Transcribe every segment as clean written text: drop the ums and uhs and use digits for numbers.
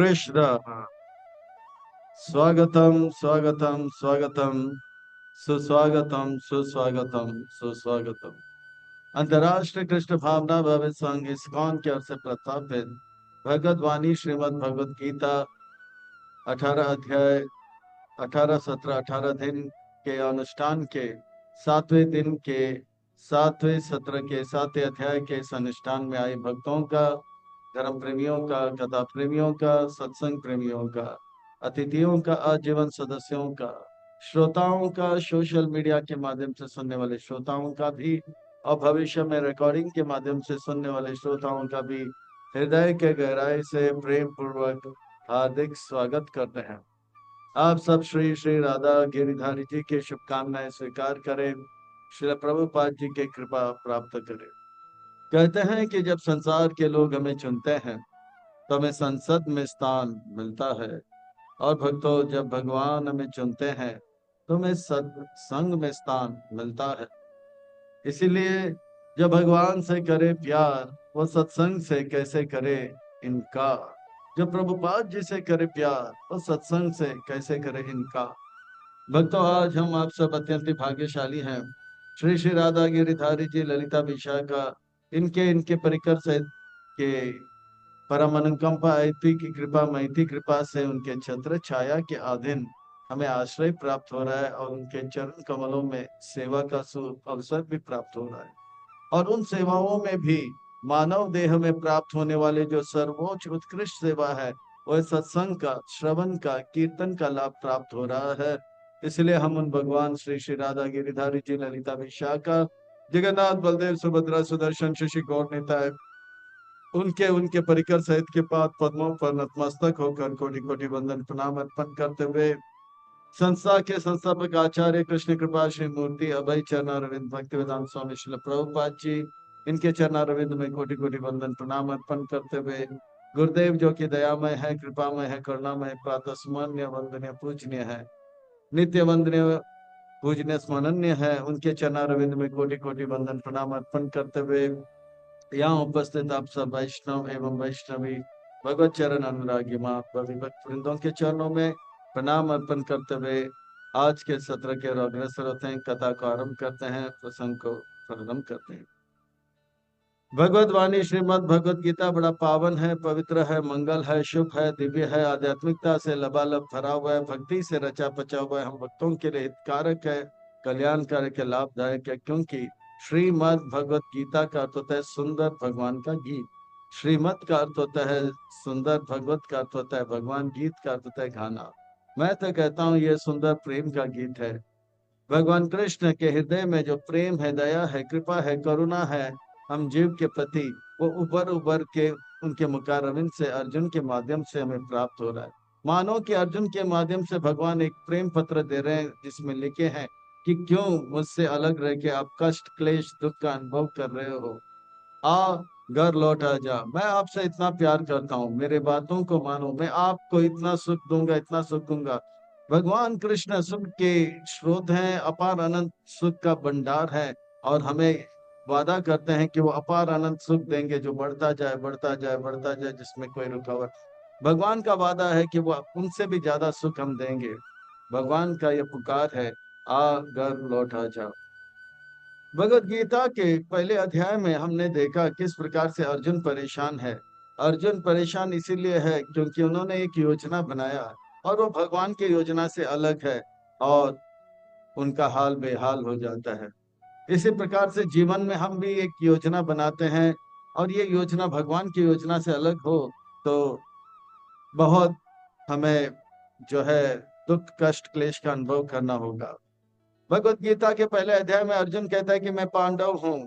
कृष्ण। स्वागतम स्वागतम स्वागतम, सुस्वागतम सुस्वागतम सुस्वागतम। अंतर्राष्ट्रीय कृष्ण भावना भविष्य संघ इस्कॉन की ओर से प्रस्थापित भगवद वाणी श्रीमद् भगवद गीता 18 अध्याय 18 17 18 दिन के अनुष्ठान के 7वें दिन के 7वें सत्र के 7वें अध्याय के इस अनुष्ठान में आए भक्तों का, धर्म प्रेमियों का, कथा प्रेमियों का, सत्संग प्रेमियों का, अतिथियों का, आजीवन सदस्यों का, श्रोताओं का, सोशल मीडिया के माध्यम से सुनने वाले श्रोताओं का भी, और भविष्य में रिकॉर्डिंग के माध्यम से सुनने वाले श्रोताओं का भी हृदय के गहराई से प्रेम पूर्वक हार्दिक स्वागत करते हैं। आप सब श्री श्री राधा गिरिधारी जी की शुभकामनाएं स्वीकार करें, श्री प्रभुपाद जी की कृपा प्राप्त करें। कहते हैं कि जब संसार के लोग हमें चुनते हैं तो हमें संसद में स्थान मिलता है, और भक्तों जब भगवान हमें चुनते हैं तो हमें सत्संग में स्थान मिलता है। इसीलिए जब भगवान से करे प्यार, वो सत्संग से कैसे करे इनकार। जब प्रभुपाद जी से करे प्यार, वो सत्संग से कैसे करे इनकार। भक्तों, आज हम आप सब अत्यंत ही भाग्यशाली हैं। श्री श्री राधा गिरिधारी जी, ललिता विशाखा, इनके इनके परिकर से के परम अनुकंपा ऐति की कृपा मैति कृपा से उनके छत्र छाया के अधीन हमें आश्रय प्राप्त हो रहा है, और उनके चरण कमलों में सेवा का अवसर भी प्राप्त हो रहा है। और उन सेवाओं में भी मानव देह में प्राप्त होने वाले जो सर्वोच्च उत्कृष्ट सेवा है, वह सत्संग का, श्रवण का, कीर्तन का लाभ प्राप्त हो रहा है। इसलिए हम उन भगवान श्री श्री राधा गिरिधारी जी, ललिता विशाखा, जगन्नाथ बलदेव सुभद्रा सुदर्शन शशि गौर निताय, उनके उनके परिकर सहित के पाद पद्मों पर नतमस्तक होकर कोटि कोटि वंदन प्रणाम अर्पण करते हुए संस्था के संस्थापक आचार्य कृष्ण कृपा श्री मूर्ति अभय चरणारविंद भक्ति वेदांत स्वामी श्रील प्रभुपाद जी, इनके चरणारविंद में कोटि कोटि वंदन प्रणाम अर्पण करते हुए गुरुदेव जो कि दयामय है, कृपामय है, करुणामय, प्रातस्मरणीय, वंदनीय, पूजनीय है, नित्य वंदनीय, पूजनीय, स्मरणीय है, उनके चरणारविंद में कोटि कोटि वंदन प्रणाम अर्पण करते हुए यहाँ उपस्थित आप सब वैष्णव एवं वैष्णवी भगवत चरण अनुरागी माँ भक्त वृंदों के चरणों में प्रणाम अर्पण करते हुए आज के सत्र के अग्रसर होते हैं, कथा को आरंभ करते हैं, प्रसंग को प्रारंभ करते हैं। भगवत वाणी श्रीमद् भगवत गीता बड़ा पावन है, पवित्र है, मंगल है, शुभ है, दिव्य है, आध्यात्मिकता से लबालब भरा हुआ है, भक्ति से रचा पचा हुआ है, हम भक्तों के लिए हितकारक है, कल्याणकारक है, लाभदायक है। क्योंकि श्रीमद् भगवत गीता का अर्थ होता है सुंदर भगवान का गीत, श्रीमद् का अर्थ होता है सुंदर, भगवत का अर्थ होता है भगवान, गीत का अर्थ होता है गाना। मैं तो कहता हूँ ये सुंदर प्रेम का गीत है। भगवान कृष्ण के हृदय में जो प्रेम है, दया है, कृपा है, करुणा है हम जीव के प्रति, वो उबर उबर के उनके मुखारविंद से अर्जुन के माध्यम से हमें प्राप्त हो रहा है। मानो कि अर्जुन के माध्यम से भगवान एक प्रेम पत्र दे रहे हैं, जिसमें लिखे हैं कि क्यों मुझसे अलग रह के आप कष्ट क्लेश दुख का अनुभव कर रहे हो, आ घर लौट आ जा। मैं आपसे इतना प्यार करता हूँ, मेरे बातों को मानो, मैं आपको इतना सुख दूंगा, इतना सुख दूंगा। भगवान कृष्ण सुख के स्रोत हैं, अपार अनंत सुख का भंडार है, और हमें वादा करते हैं कि वो अपार अनंत सुख देंगे जो बढ़ता जाए, बढ़ता जाए, बढ़ता जाए, जिसमें कोई रुकावट। भगवान का वादा है कि वो उनसे भी ज्यादा सुख हम देंगे। भगवान का ये पुकार है, आ घर लौट आ जा। भगवत गीता के पहले अध्याय में हमने देखा किस प्रकार से अर्जुन परेशान है। अर्जुन परेशान इसीलिए है क्योंकि उन्होंने एक योजना बनाया, और वो भगवान की योजना से अलग है, और उनका हाल बेहाल हो जाता है। इसी प्रकार से जीवन में हम भी एक योजना बनाते हैं, और ये योजना भगवान की योजना से अलग हो तो बहुत हमें जो है दुख कष्ट क्लेश का अनुभव करना होगा। भगवत गीता के पहले अध्याय में अर्जुन कहता है कि मैं पांडव हूँ।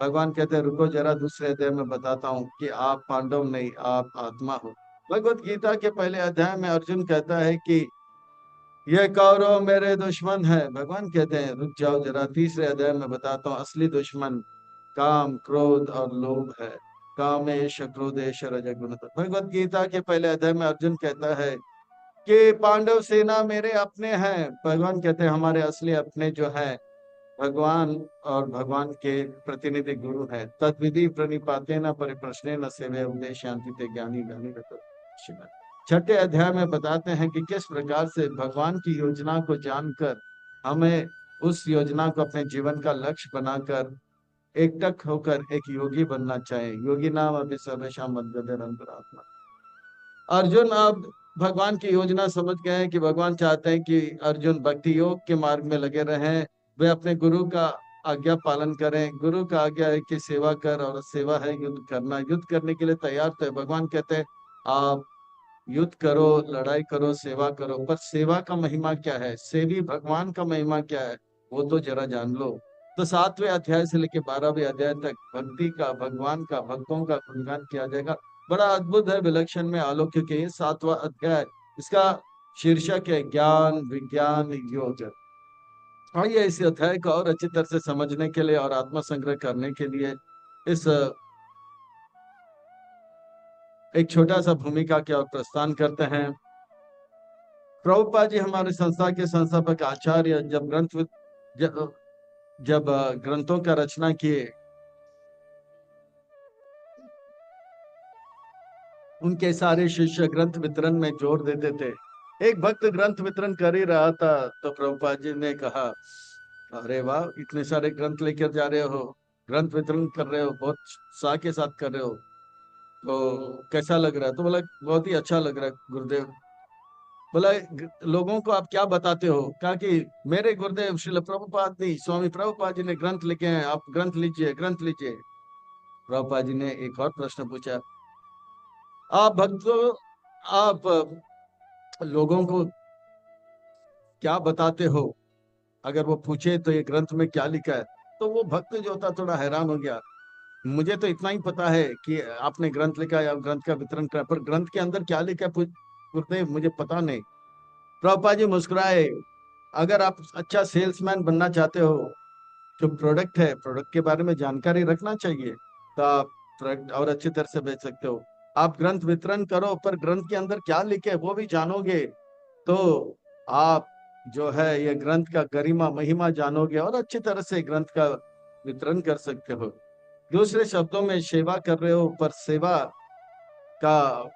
भगवान कहते हैं रुको जरा, दूसरे अध्याय में बताता हूँ कि आप पांडव नहीं, आप आत्मा हो। भगवत गीता के पहले अध्याय में अर्जुन कहता है कि ये कौरव मेरे दुश्मन है। भगवान कहते हैं रुक जाओ जरा, तीसरे अध्याय में बताता हूँ असली दुश्मन काम, क्रोध और लोभ है। कामेश क्रोधेश रजगुण। भगवत गीता के पहले अध्याय में अर्जुन कहता है कि पांडव सेना मेरे अपने हैं। भगवान कहते हैं हमारे असली अपने जो है भगवान, और भगवान के प्रतिनिधि गुरु है। तद विधि प्रणिपाते न परिप्रश्ने न सेवे उदय शांति ते ज्ञानी ज्ञानी। छठे अध्याय में बताते हैं कि किस प्रकार से भगवान की योजना को जानकर हमें उस योजना को अपने जीवन का लक्ष्य बनाकर एकटक होकर एक योगी बनना चाहिए। योगी नाम अभी सर्वेशा मद्गदेर अंतरात्मा। अर्जुन अब भगवान की योजना समझ गए हैं कि भगवान चाहते हैं कि अर्जुन भक्ति योग के मार्ग में लगे रहें, वे अपने गुरु का आज्ञा पालन करें। गुरु का आज्ञा है कि सेवा कर, और सेवा है युद्ध करना। युद्ध करने के लिए तैयार तो है, भगवान कहते हैं आप युद्ध करो, लड़ाई करो, सेवा करो, पर सेवा का महिमा क्या है, सेवी भगवान का महिमा क्या है, वो तो जरा जान लो। तो 7वें अध्याय से लेकर 12वें अध्याय तक भक्ति का, भगवान का, भक्तों का गुणगान किया जाएगा। बड़ा अद्भुत है, विलक्षण में अलौकिक है ये 7वां अध्याय। इसका शीर्षक है ज्ञान विज्ञान योग। आइए इस अध्याय को और अच्छी तरह से समझने के लिए और आत्मा संग्रह करने के लिए इस एक छोटा सा भूमिका की ओर प्रस्थान करते हैं। प्रभुपाद जी हमारे संस्था के संस्थापक आचार्य जब जब ग्रंथों का रचना किए, उनके सारे शिष्य ग्रंथ वितरण में जोर देते थे। एक भक्त ग्रंथ वितरण कर ही रहा था तो प्रभुपाद जी ने कहा, अरे वाह, इतने सारे ग्रंथ लेकर जा रहे हो, ग्रंथ वितरण कर रहे हो, बहुत उत्साह के साथ कर रहे हो, तो कैसा लग रहा है? तो बोला बहुत ही अच्छा लग रहा है गुरुदेव। बोला लोगों को आप क्या बताते हो? कहा कि मेरे गुरुदेव श्रील प्रभुपाद जी, स्वामी प्रभुपाद जी ने ग्रंथ लिखे हैं, आप ग्रंथ लीजिए, ग्रंथ लीजिए। प्रभुपाद जी ने एक और प्रश्न पूछा, आप भक्तों, आप लोगों को क्या बताते हो? अगर वो पूछे तो ये ग्रंथ में क्या लिखा है? तो वो भक्त जो था थोड़ा हैरान हो गया। मुझे तो इतना ही पता है कि आपने ग्रंथ लिखा है, आप ग्रंथ का वितरण करा, पर ग्रंथ के अंदर क्या लिखा है गुरुदेव मुझे पता नहीं। प्रभुपाद जी मुस्कुराए, अगर आप अच्छा सेल्समैन बनना चाहते हो, जो प्रोडक्ट है, प्रोडक्ट के बारे में जानकारी रखना चाहिए, तो आप प्रोडक्ट और अच्छी तरह से बेच सकते हो। आप ग्रंथ वितरण करो, पर ग्रंथ के अंदर क्या लिखे है वो भी जानोगे, तो आप जो है ये ग्रंथ का गरिमा महिमा जानोगे और अच्छी तरह से ग्रंथ का वितरण कर सकते हो। दूसरे शब्दों में सेवा कर रहे हो, पर सेवा का,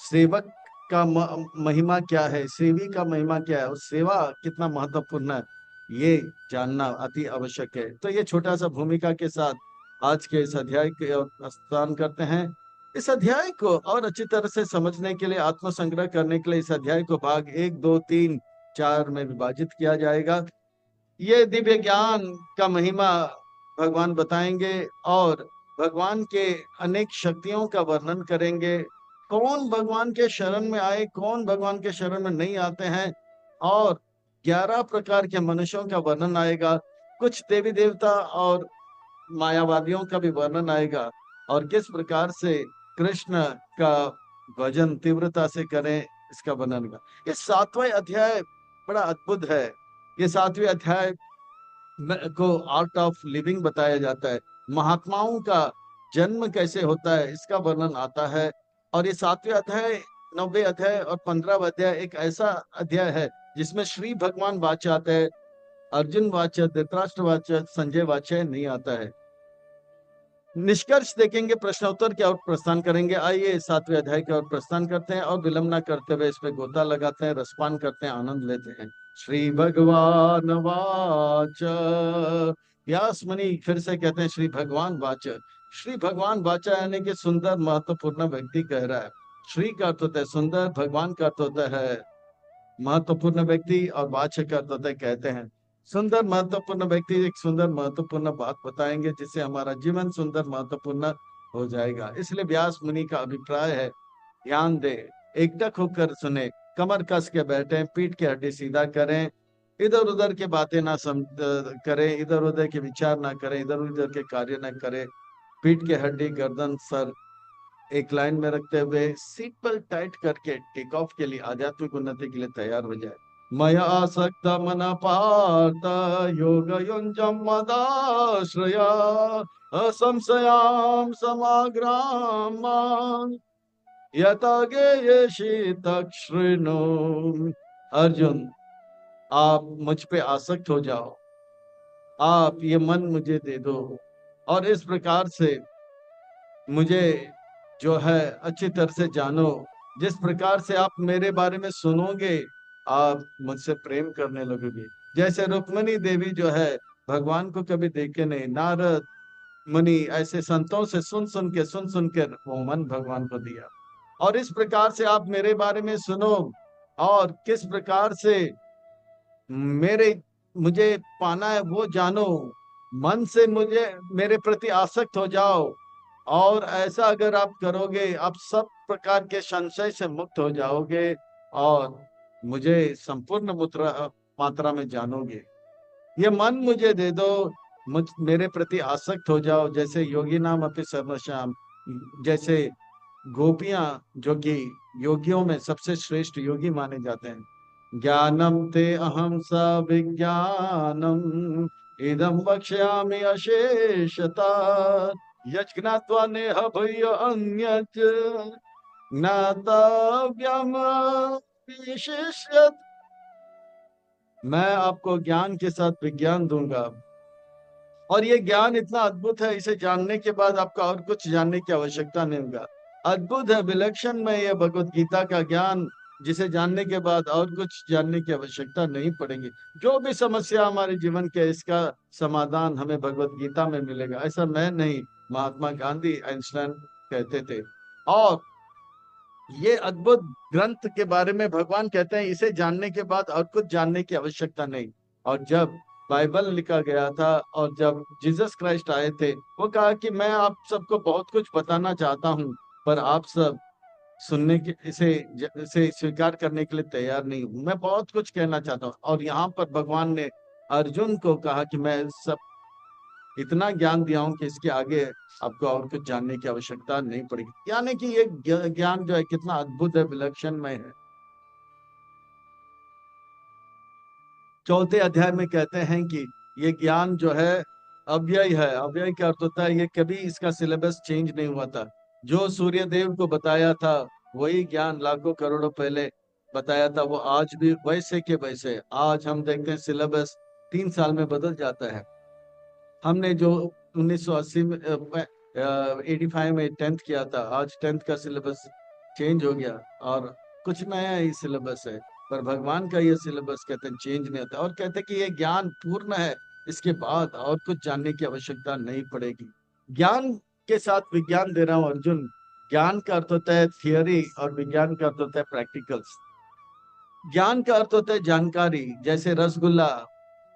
सेवक का महिमा क्या है, सेवी का महिमा क्या है, और सेवा कितना महत्वपूर्ण है, ये जानना अति आवश्यक है। तो ये छोटा सा भूमिका के साथ आज के इस अध्याय के ओर प्रस्थान करते हैं। इस अध्याय को और अच्छी तरह से समझने के लिए, आत्म संग्रह करने के लिए इस अध्याय को भाग 1, 2, 3, 4 में विभाजित किया जाएगा। ये दिव्य ज्ञान का महिमा भगवान बताएंगे और भगवान के अनेक शक्तियों का वर्णन करेंगे। कौन भगवान के शरण में आए, कौन भगवान के शरण में नहीं आते हैं, और 11 प्रकार के मनुष्यों का वर्णन आएगा। कुछ देवी देवता और मायावादियों का भी वर्णन आएगा, और किस प्रकार से कृष्ण का भजन तीव्रता से करें, इसका वर्णन होगा। ये 7वां अध्याय बड़ा अद्भुत है। ये 7वें अध्याय को आर्ट ऑफ लिविंग बताया जाता है। महात्माओं का जन्म कैसे होता है इसका वर्णन आता है। और ये 7वें अध्याय, 9वें अध्याय और 15वां अध्याय एक ऐसा अध्याय है जिसमें श्री भगवान वाच्य आता है, अर्जुन वाच्य, धृतराष्ट्र वाच्य, संजय वाच्य नहीं आता है। निष्कर्ष देखेंगे, प्रश्नोत्तर की ओर प्रस्थान करेंगे। आइए 7वें अध्याय की ओर प्रस्थान करते हैं और विलंब न करते हुए इस पे गोता लगाते हैं, रसपान करते हैं, आनंद लेते हैं। श्री भगवान वाच। व्यास मुनि फिर से कहते हैं श्री भगवान वाच। श्री भगवान वाचा यानी कि सुंदर महत्वपूर्ण व्यक्ति कह रहा है। श्री का अर्थ होता है सुंदर, भगवान का अर्थ होता है महत्वपूर्ण व्यक्ति, और वाच का अर्थ होता है कहते हैं। सुंदर महत्वपूर्ण व्यक्ति एक सुंदर महत्वपूर्ण बात बताएंगे जिससे हमारा जीवन सुंदर महत्वपूर्ण हो जाएगा। इसलिए व्यास मुनि का अभिप्राय है, ध्यान दे, एकटक होकर सुने, कमर कस के बैठे, पीठ की हड्डी सीधा करें, इधर उधर के बातें ना करें, इधर उधर के विचार ना करें, इधर उधर के कार्य ना करें। पीठ की हड्डी, गर्दन, सर एक लाइन में रखते हुए सीट बेल्ट टाइट करके टेक ऑफ के लिए, आध्यात्मिक उन्नति के लिए तैयार हो जाए। मया आसक्त मन पार्थ योग युंजम मदाश्रया असंशयाम समाग्राम यथा गेयसि तच्छृणु। अर्जुन, आप मुझ पे आसक्त हो जाओ, आप ये मन मुझे दे दो, और इस प्रकार से मुझे जो है अच्छी तरह से जानो, जिस प्रकार से आप मेरे बारे में सुनोगे, आप मुझसे प्रेम करने लगोगे। जैसे रुक्मिणी देवी जो है, भगवान को कभी देखे नहीं, नारद मुनि ऐसे संतों से सुन सुन के वो मन भगवान को दिया। और इस प्रकार से आप मेरे बारे में सुनो, और किस प्रकार से मेरे मुझे पाना है वो जानो, मन से मुझे मेरे प्रति आसक्त हो जाओ। और ऐसा अगर आप करोगे, आप सब प्रकार के संशय से मुक्त हो जाओगे, और मुझे संपूर्ण मात्रा में जानोगे। ये मन मुझे दे दो, मुझ मेरे प्रति आसक्त हो जाओ, जैसे योगी नाम अपि सर्वश्याम, जैसे गोपियां, जो कि योगियों में सबसे श्रेष्ठ योगी माने जाते हैं। ज्ञानम ते अहम स विज्ञानम, इदम वक्ष्यामि अशेषता, यज्ञात्वा नेह भय अन्यत् ज्ञातव्यम विशिष्यत। मैं आपको ज्ञान के साथ विज्ञान दूंगा, और ये ज्ञान इतना अद्भुत है, इसे जानने के बाद आपका और कुछ जानने की आवश्यकता नहीं होगा। अद्भुत है, विलक्षण में यह भगवत गीता का ज्ञान, जिसे जानने के बाद और कुछ जानने की आवश्यकता नहीं पड़ेगी। जो भी समस्या हमारे जीवन के, इसका समाधान हमें भगवत गीता में मिलेगा। ऐसा मैं नहीं, महात्मा गांधी, आइंस्टाइन कहते थे। और ये अद्भुत ग्रंथ के बारे में भगवान कहते हैं, इसे जानने के बाद और कुछ जानने की आवश्यकता नहीं। और जब बाइबल लिखा गया था, और जब जीसस क्राइस्ट आए थे, वो कहा कि मैं आप सबको बहुत कुछ बताना चाहता हूँ, पर आप सब सुनने के इसे स्वीकार करने के लिए तैयार नहीं हूँ। मैं बहुत कुछ कहना चाहता हूँ। और यहाँ पर भगवान ने अर्जुन को कहा कि मैं सब इतना ज्ञान दिया हूं कि इसके आगे आपको और कुछ जानने की आवश्यकता नहीं पड़ेगी। यानी कि ये ज्ञान जो है कितना अद्भुत है, विलक्षणमय है। चौथे अध्याय में कहते हैं कि ये ज्ञान जो है अव्यय है। अव्यय का अर्थ होता है ये कभी इसका सिलेबस चेंज नहीं हुआ था। जो सूर्य देव को बताया था, वही ज्ञान लाखों करोड़ों पहले बताया था, वो आज भी वैसे के वैसे। आज हम देखते हैं सिलेबस 3 साल में बदल जाता है। हमने जो 1980 में 85 में 10th किया था, आज 10th का सिलेबस चेंज हो गया, और कुछ नया ही सिलेबस है। पर भगवान का ये सिलेबस कहते हैं चेंज नहीं होता, और कहते हैं कि ये ज्ञान पूर्ण है, इसके बाद और कुछ जानने की आवश्यकता नहीं पड़ेगी। ज्ञान के साथ विज्ञान दे रहा हूं अर्जुन। ज्ञान का अर्थ होता है थियोरी, और विज्ञान का अर्थ होता है प्रैक्टिकल्स। ज्ञान का अर्थ होता है जानकारी। जैसे रसगुल्ला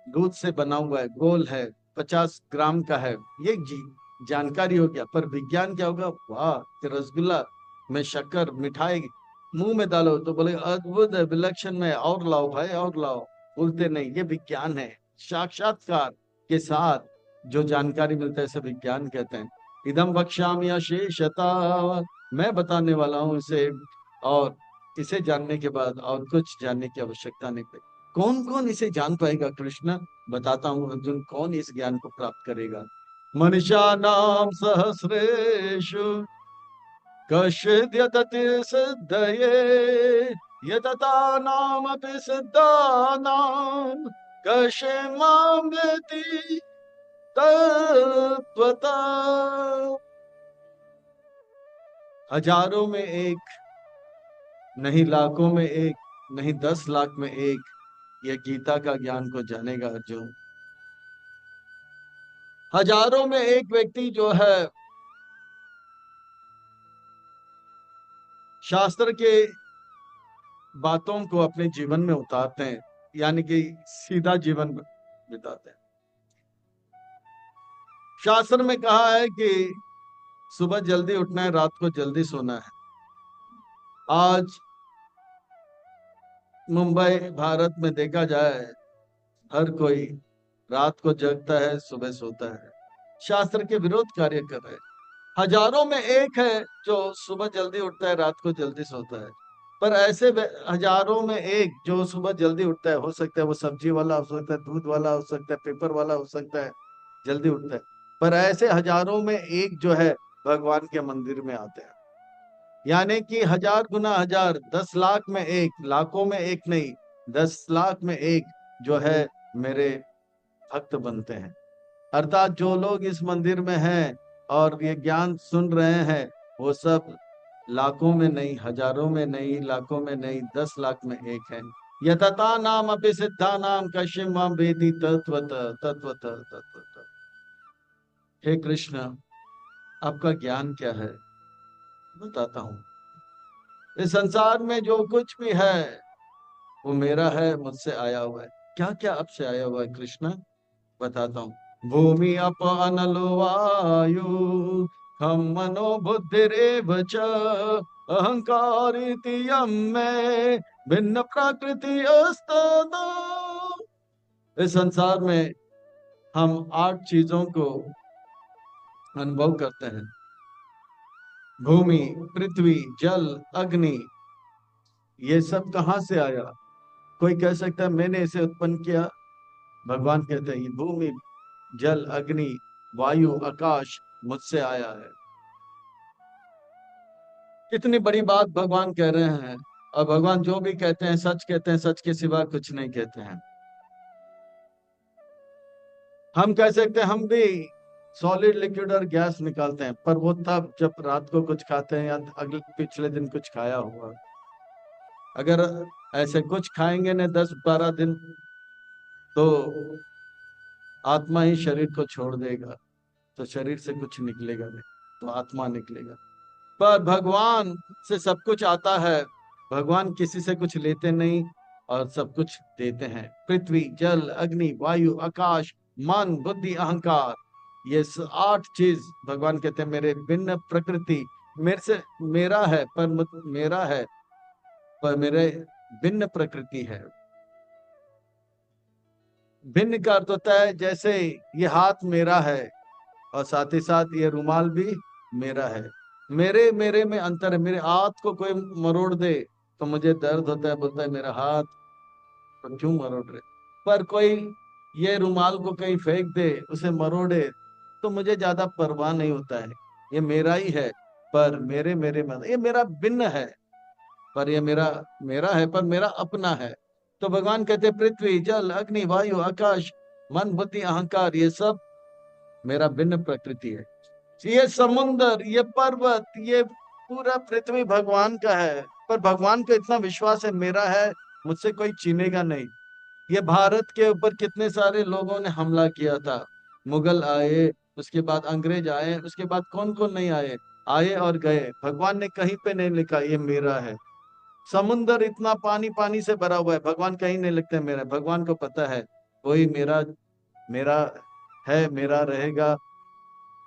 दूध से बना हुआ है, गोल है, 50 ग्राम का है, ये जी जानकारी हो गया। पर विज्ञान क्या होगा? वाह, कि रसगुल्ला में शक्कर मिठाई मुंह में डालो तो बोले अद्भुत है, विलक्षण में, और लाओ भाई और लाओ, बोलते नहीं। ये विज्ञान है, साक्षात्कार के साथ जो जानकारी मिलता है इसे विज्ञान कहते हैं। इदम वक्ष्यामि अशेषता, मैं बताने वाला हूँ इसे, और इसे जानने के बाद और कुछ जानने की आवश्यकता नहीं पड़ेगी। कौन कौन इसे जान पाएगा कृष्ण? बताता हूं अर्जुन, कौन इस ज्ञान को प्राप्त करेगा। मनुष्या नाम सहस्रेषु कश्चिद् यतति सिद्धये, यतता नाम अपि सिद्धानाम कश्चिन्मां वेति तत्त्वता। हजारों में एक नहीं, लाखों में एक नहीं, 10 लाख में एक ये गीता का ज्ञान को जानेगा अर्जुन। हजारों में एक व्यक्ति जो है शास्त्र के बातों को अपने जीवन में उतारते हैं, यानी कि सीधा जीवन बिताते हैं। शास्त्र में कहा है कि सुबह जल्दी उठना है, रात को जल्दी सोना है। आज मुंबई भारत में देखा जाए, हर कोई रात को जगता है, सुबह सोता है, शास्त्र के विरोध कार्य कर रहे हैं। हजारों में एक है जो सुबह जल्दी उठता है, रात को जल्दी सोता है। पर ऐसे हजारों में एक जो सुबह जल्दी उठता है, हो सकता है वो सब्जी वाला हो सकता है, दूध वाला हो सकता है, पेपर वाला हो सकता है, जल्दी उठता है। पर ऐसे हजारों में एक जो है भगवान के मंदिर में आते हैं। यानी कि 1000 गुना 1000, 10 लाख में एक, लाखों में एक नहीं, 10 लाख में एक जो है मेरे भक्त बनते हैं। अर्थात जो लोग इस मंदिर में हैं और ये ज्ञान सुन रहे हैं, वो सब लाखों में नहीं, हजारों में नहीं, लाखों में नहीं, 10 लाख में एक है। यतता नाम अपि सिद्धा नाम कश्चिम माम वेति तत्वत तत्वत तत्वत। हे कृष्ण, आपका ज्ञान क्या है, बताता हूँ। इस संसार में जो कुछ भी है वो मेरा है, मुझसे आया हुआ है। क्या क्या आपसे आया हुआ है कृष्ण, बताता हूँ। भूमि अप अनलो वायु खम मनो बुद्धिरेव च अहंकार इति यम में भिन्न प्रकृति अस्तदा। इस संसार में हम 8 चीजों को अनुभव करते हैं। भूमि, पृथ्वी, जल, अग्नि, ये सब कहाँ से आया? कोई कह सकता है मैंने इसे उत्पन्न किया। भगवान कहते हैं ये भूमि, जल, अग्नि, वायु, आकाश मुझसे आया है। कितनी बड़ी बात भगवान कह रहे हैं। और भगवान जो भी कहते हैं सच कहते हैं, सच के सिवा कुछ नहीं कहते हैं। हम कह सकते हैं हम भी सॉलिड, लिक्विड और गैस निकालते हैं, पर वो तब जब रात को कुछ खाते हैं या अगले पिछले दिन कुछ खाया हुआ। अगर ऐसे कुछ खाएंगे न 10-12 दिन, तो आत्मा ही शरीर को छोड़ देगा, तो शरीर से कुछ निकलेगा नहीं, तो आत्मा निकलेगा। पर भगवान से सब कुछ आता है। भगवान किसी से कुछ लेते नहीं और सब कुछ देते हैं। पृथ्वी, जल, अग्नि, वायु, आकाश, मन, बुद्धि, अहंकार, ये 8 चीज भगवान कहते हैं मेरे भिन्न प्रकृति, मेरे से मेरा है, पर मेरा है पर मेरे भिन्न प्रकृति है। भिन्न का अर्थ होता है जैसे ये हाथ मेरा है और साथ ही साथ ये रुमाल भी मेरा है। मेरे मेरे में अंतर है। मेरे हाथ को कोई मरोड़ दे तो मुझे दर्द होता है, बोलता है मेरा हाथ तो क्यों मरोड़ रहे। पर कोई ये रुमाल को कहीं फेंक दे, उसे मरोड़े, तो मुझे ज्यादा परवाह नहीं होता है। ये मेरा ही है, पर मेरे मेरे में ये मेरा भिन्न है, पर ये मेरा मेरा है, पर मेरा अपना है। तो भगवान कहते पृथ्वी, जल, अग्नि, वायु, आकाश, मन, बुद्धि, अहंकार, ये सब मेरा भिन्न प्रकृति है। ये समुन्दर, ये पर्वत, ये पूरा पृथ्वी भगवान का है। पर भगवान को इतना विश्वास है मेरा है, मुझसे कोई छीनेगा नहीं। ये भारत के ऊपर कितने सारे लोगों ने हमला किया था। मुगल आए, उसके बाद अंग्रेज आए, उसके बाद कौन कौन नहीं आए, आए और गए। भगवान ने कहीं पे नहीं लिखा ये मेरा है। समुन्दर इतना पानी पानी से भरा हुआ है, भगवान कहीं नहीं लिखते मेरा। भगवान को पता है कोई मेरा मेरा है, मेरा रहेगा,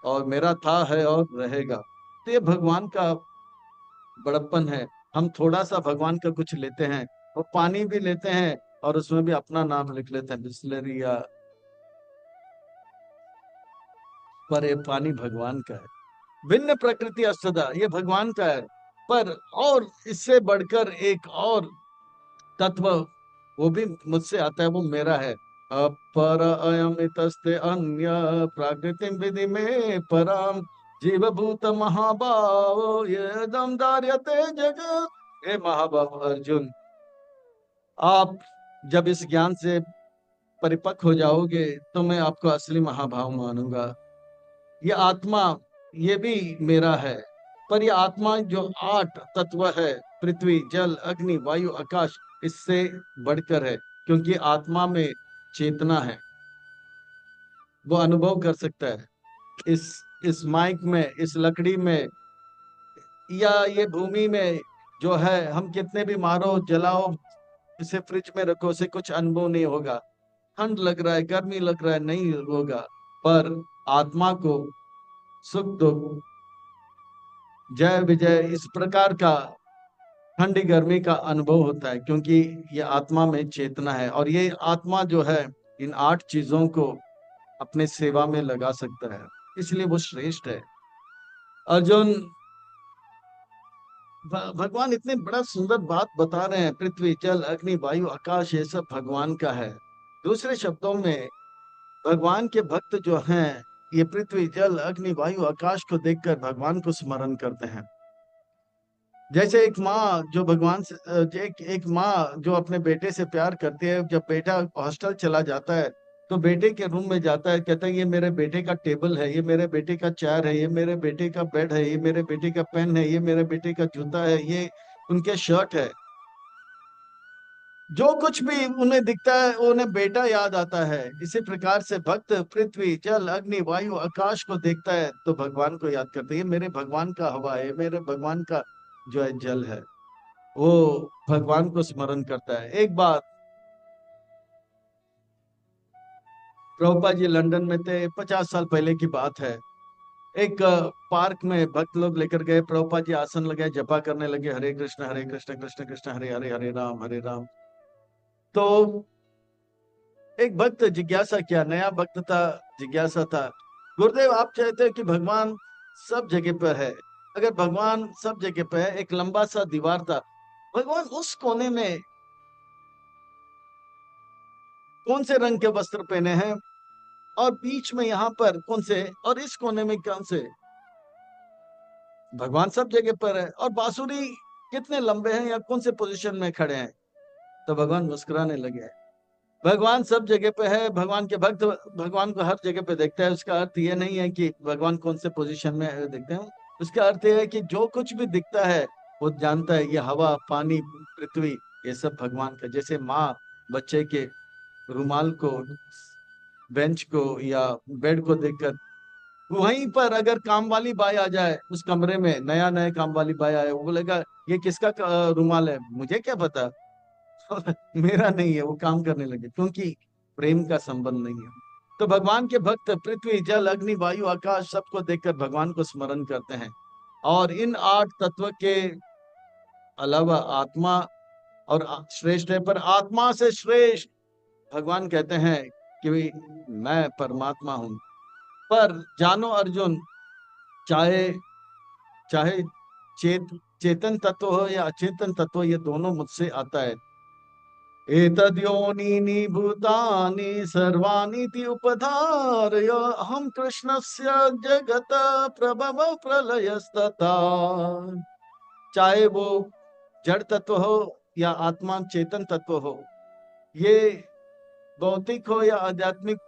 और मेरा था, है और रहेगा। तो ये भगवान का बड़प्पन है। हम थोड़ा सा भगवान का कुछ लेते हैं, और पानी भी लेते हैं और उसमें भी अपना नाम लिख लेते हैं, बिस्लरी या, पर ये पानी भगवान का है। भिन्न प्रकृति असदा, ये भगवान का है। पर और इससे बढ़कर एक और तत्व वो भी मुझसे आता है, वो मेरा है। अपर अयम इतस्ते अन्य प्राकृतिम विधि में परम जीव भूत महाभाव ये दम धार्यते जगत। हे महाभाव अर्जुन, आप जब इस ज्ञान से परिपक्व हो जाओगे तो मैं आपको असली महाभाव मानूंगा। ये आत्मा, ये भी मेरा है। पर ये आत्मा जो 8 तत्व है, पृथ्वी, जल, अग्नि, वायु, आकाश, इससे बढ़कर है। क्योंकि आत्मा में चेतना है, वो अनुभव कर सकता है। इस माइक में, इस लकड़ी में, या ये भूमि में जो है, हम कितने भी मारो जलाओ, इसे फ्रिज में रखो, उसे कुछ अनुभव नहीं होगा। ठंड लग रहा है, गर्मी लग रहा है, नहीं होगा। पर आत्मा को सुख दुख, जय विजय, इस प्रकार का ठंडी गर्मी का अनुभव होता है, क्योंकि ये आत्मा में चेतना है। और ये आत्मा जो है इन 8 चीजों को अपने सेवा में लगा सकता है, इसलिए वो श्रेष्ठ है। अर्जुन, भगवान इतने बड़ा सुंदर बात बता रहे हैं। पृथ्वी, जल, अग्नि, वायु, आकाश, ये सब भगवान का है। दूसरे शब्दों में भगवान के भक्त जो हैं, ये पृथ्वी, जल, अग्नि, वायु, आकाश को देखकर भगवान को स्मरण करते हैं। जैसे एक माँ जो भगवान से एक माँ जो अपने बेटे से प्यार करती है, जब बेटा हॉस्टल चला जाता है तो बेटे के रूम में जाता है, कहता है ये मेरे बेटे का टेबल है, ये मेरे बेटे का चेयर है, ये मेरे बेटे का बेड है, ये मेरे बेटे का पेन है, ये मेरे बेटे का जूता है, ये उनके शर्ट है। जो कुछ भी उन्हें दिखता है उन्हें बेटा याद आता है। इसी प्रकार से भक्त पृथ्वी जल अग्नि वायु आकाश को देखता है तो भगवान को याद करते हैं, ये मेरे भगवान का हवा है, मेरे भगवान का जो है जल है। वो भगवान को स्मरण करता है। एक बात, प्रभुपाद जी लंदन में थे, 50 साल पहले की बात है। एक पार्क में भक्त लोग लेकर गए, प्रभुपाद जी आसन लगाए, जपा करने लगे, हरे कृष्ण कृष्ण कृष्ण हरे हरे, हरे राम हरे राम। तो एक भक्त जिज्ञासा किया, नया भक्त था, जिज्ञासा था, गुरुदेव आप चाहते हैं कि भगवान सब जगह पर है, अगर भगवान सब जगह पर है, एक लंबा सा दीवार था, भगवान उस कोने में कौन से रंग के वस्त्र पहने हैं, और बीच में यहाँ पर कौन से, और इस कोने में कौन से। भगवान सब जगह पर है, और बांसुरी कितने लंबे हैं या कौन से पोजीशन में खड़े हैं। तो भगवान मुस्कुराने लगे। भगवान सब जगह पे है, भगवान के भक्त भगवान को हर जगह पे देखते हैं, उसका अर्थ ये नहीं है कि भगवान कौन से पोजीशन में देखते हैं। उसका अर्थ यह है कि जो कुछ भी दिखता है वो जानता है, ये हवा पानी पृथ्वी ये सब भगवान का। जैसे माँ बच्चे के रुमाल को, बेंच को या बेड को देखकर, वहीं पर अगर काम वाली बाई आ जाए उस कमरे में, नया नया काम वाली बाई आए, वो बोलेगा ये किसका रुमाल है, मुझे क्या पता। मेरा नहीं है, वो काम करने लगे, क्योंकि प्रेम का संबंध नहीं है। तो भगवान के भक्त पृथ्वी जल अग्नि वायु आकाश सबको देखकर भगवान को स्मरण करते हैं। और इन 8 तत्व के अलावा आत्मा और श्रेष्ठ है, पर आत्मा से श्रेष्ठ भगवान कहते हैं कि मैं परमात्मा हूं। पर जानो अर्जुन, चाहे चाहे चेतन तत्व हो या अचेतन तत्व, ये दोनों मुझसे आता है। एतद्योनीनि भूतानि सर्वाणीति उपधारय अहं कृष्णस्य जगत प्रभव प्रलयस्तथा। चाहे वो जड़ तत्व हो या आत्मा चेतन तत्व हो, ये भौतिक हो या आध्यात्मिक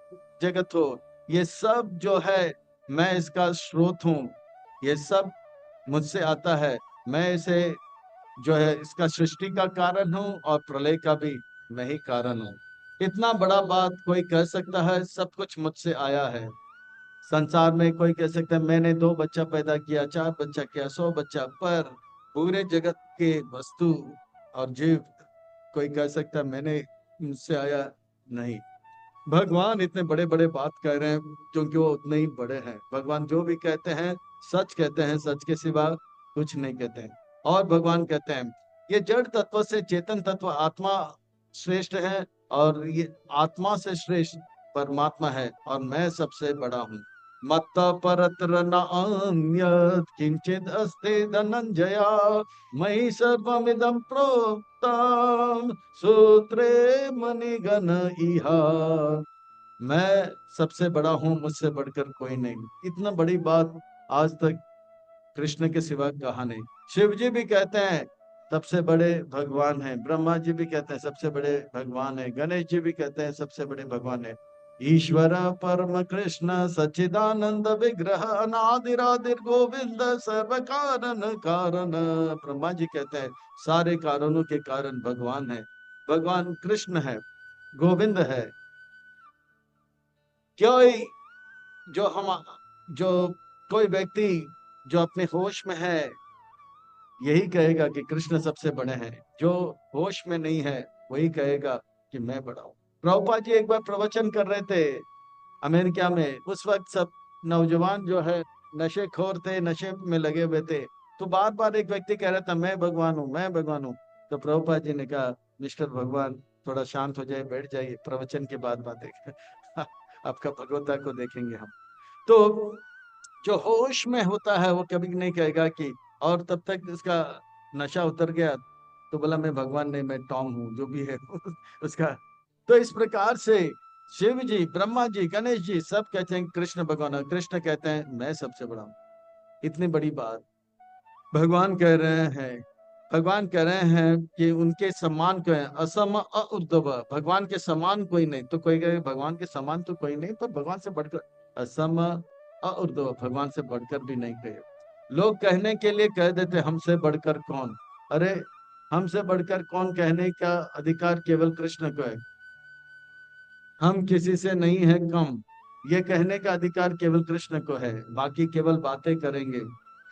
जगत हो, ये सब जो है मैं इसका स्रोत हूँ, ये सब मुझसे आता है। मैं इसे जो है इसका सृष्टि का कारण हूँ और प्रलय का भी मैं ही कारण हूँ। इतना बड़ा बात कोई कह सकता है, सब कुछ मुझसे आया है। संसार में कोई कह सकता है मैंने 2 बच्चा पैदा किया, 4 बच्चा किया, 100 बच्चा, पर पूरे जगत के वस्तु और जीव कोई कह सकता है मैंने मुझसे आया, नहीं। भगवान इतने बड़े बड़े बात कह रहे हैं क्योंकि वो उतने ही बड़े हैं। भगवान जो भी कहते हैं सच कहते हैं, सच के सिवा कुछ नहीं कहते हैं। और भगवान कहते हैं ये जड़ तत्व से चेतन तत्व आत्मा श्रेष्ठ है, और ये आत्मा से श्रेष्ठ परमात्मा है, और मैं सबसे बड़ा हूँ। मत्त परत्र न अन्यत् किंचिद अस्ति धनंजया, मयि सर्वमिदं प्रोक्तम् सूत्रे मणिगण इहा। मैं सबसे बड़ा हूँ, मुझसे बढ़कर कोई नहीं। इतना बड़ी बात आज तक कृष्ण के सिवा कहा नहीं। शिव जी भी कहते हैं सबसे बड़े भगवान हैं, ब्रह्मा जी भी कहते हैं सबसे बड़े भगवान है, गणेश जी भी कहते हैं सबसे बड़े भगवान है। ईश्वर परम कृष्ण सच्चिदानंद विग्रह अनादिरादिर गोविंद सर्व कारण कारण। ब्रह्मा जी कहते हैं सारे कारणों के कारण भगवान है, भगवान कृष्ण है, गोविंद है। कोई जो हम जो कोई व्यक्ति जो अपने होश में है यही कहेगा कि कृष्ण सबसे बड़े हैं, जो होश में नहीं है वही कहेगा कि मैं बड़ा हूं। प्रभुपाद जी एक बार प्रवचन कर रहे थे अमेरिका में, उस वक्त सब नौजवान जो है नशे खोर थे, नशे में लगे हुए थे। तो बार बार एक व्यक्ति कह रहा था मैं भगवान हूँ, मैं भगवान हूँ। तो प्रभुपाद जी ने कहा मिस्टर भगवान थोड़ा शांत हो जाए, बैठ जाइए, प्रवचन के बाद बातें आपका भगवता को देखेंगे हम। तो जो होश में होता है वो कभी नहीं कहेगा कि, और तब तक इसका नशा उतर गया तो बोला मैं भगवान नहीं, मैं टॉम हूँ, जो भी है उसका। तो इस प्रकार से शिव जी, ब्रह्मा जी, गणेश जी सब कहते हैं कृष्ण भगवान, और कृष्ण कहते हैं मैं सबसे बड़ा हूँ। इतनी बड़ी बात भगवान कह रहे हैं भगवान कह रहे हैं कि उनके समान को है, असम अउर्ध्व, भगवान के समान कोई नहीं। तो कोई कहे भगवान के समान तो कोई नहीं, पर भगवान से बढ़कर, असम अउर्ध्व, भगवान से बढ़कर भी नहीं कहे। लोग कहने के लिए कह देते हमसे बढ़कर कौन। अरे हमसे बढ़कर कौन कहने का अधिकार केवल कृष्ण को है। हम किसी से नहीं है कम, ये कहने का अधिकार केवल कृष्ण को है। बाकी केवल बातें करेंगे,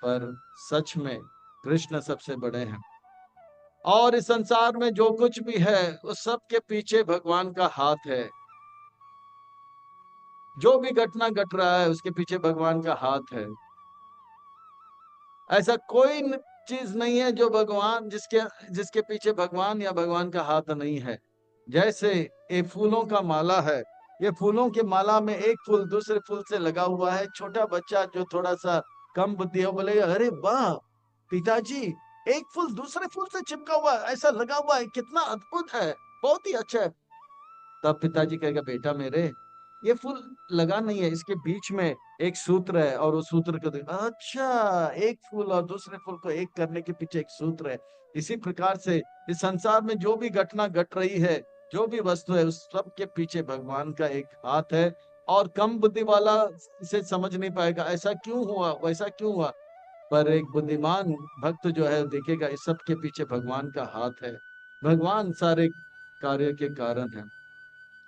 पर सच में कृष्ण सबसे बड़े हैं। और इस संसार में जो कुछ भी है उस सब के पीछे भगवान का हाथ है। जो भी घटना घट रहा है उसके पीछे भगवान का हाथ है। ऐसा कोई चीज नहीं है जो भगवान जिसके जिसके पीछे भगवान या भगवान का हाथ नहीं है। जैसे ये फूलों का माला है, ये फूलों की माला में एक फूल दूसरे फूल से लगा हुआ है। छोटा बच्चा जो थोड़ा सा कम बुद्धि हो बोलेगा अरे वाह पिताजी, एक फूल दूसरे फूल से चिपका हुआ है, ऐसा लगा हुआ है, कितना अद्भुत है, बहुत ही अच्छा है। तब पिताजी कहेगा बेटा मेरे, ये फूल लगा नहीं है, इसके बीच में एक सूत्र है, और उस सूत्र को अच्छा, एक फूल और दूसरे फूल को एक करने के पीछे एक सूत्र है। इसी प्रकार से इस संसार में जो भी घटना घट रही है, जो भी वस्तु है, उस सब के पीछे भगवान का एक हाथ है। और कम बुद्धि वाला इसे समझ नहीं पाएगा, ऐसा क्यों हुआ वैसा क्यों हुआ। पर एक बुद्धिमान भक्त जो है देखेगा इस सब के पीछे भगवान का हाथ है, भगवान सारे कार्य के कारण है।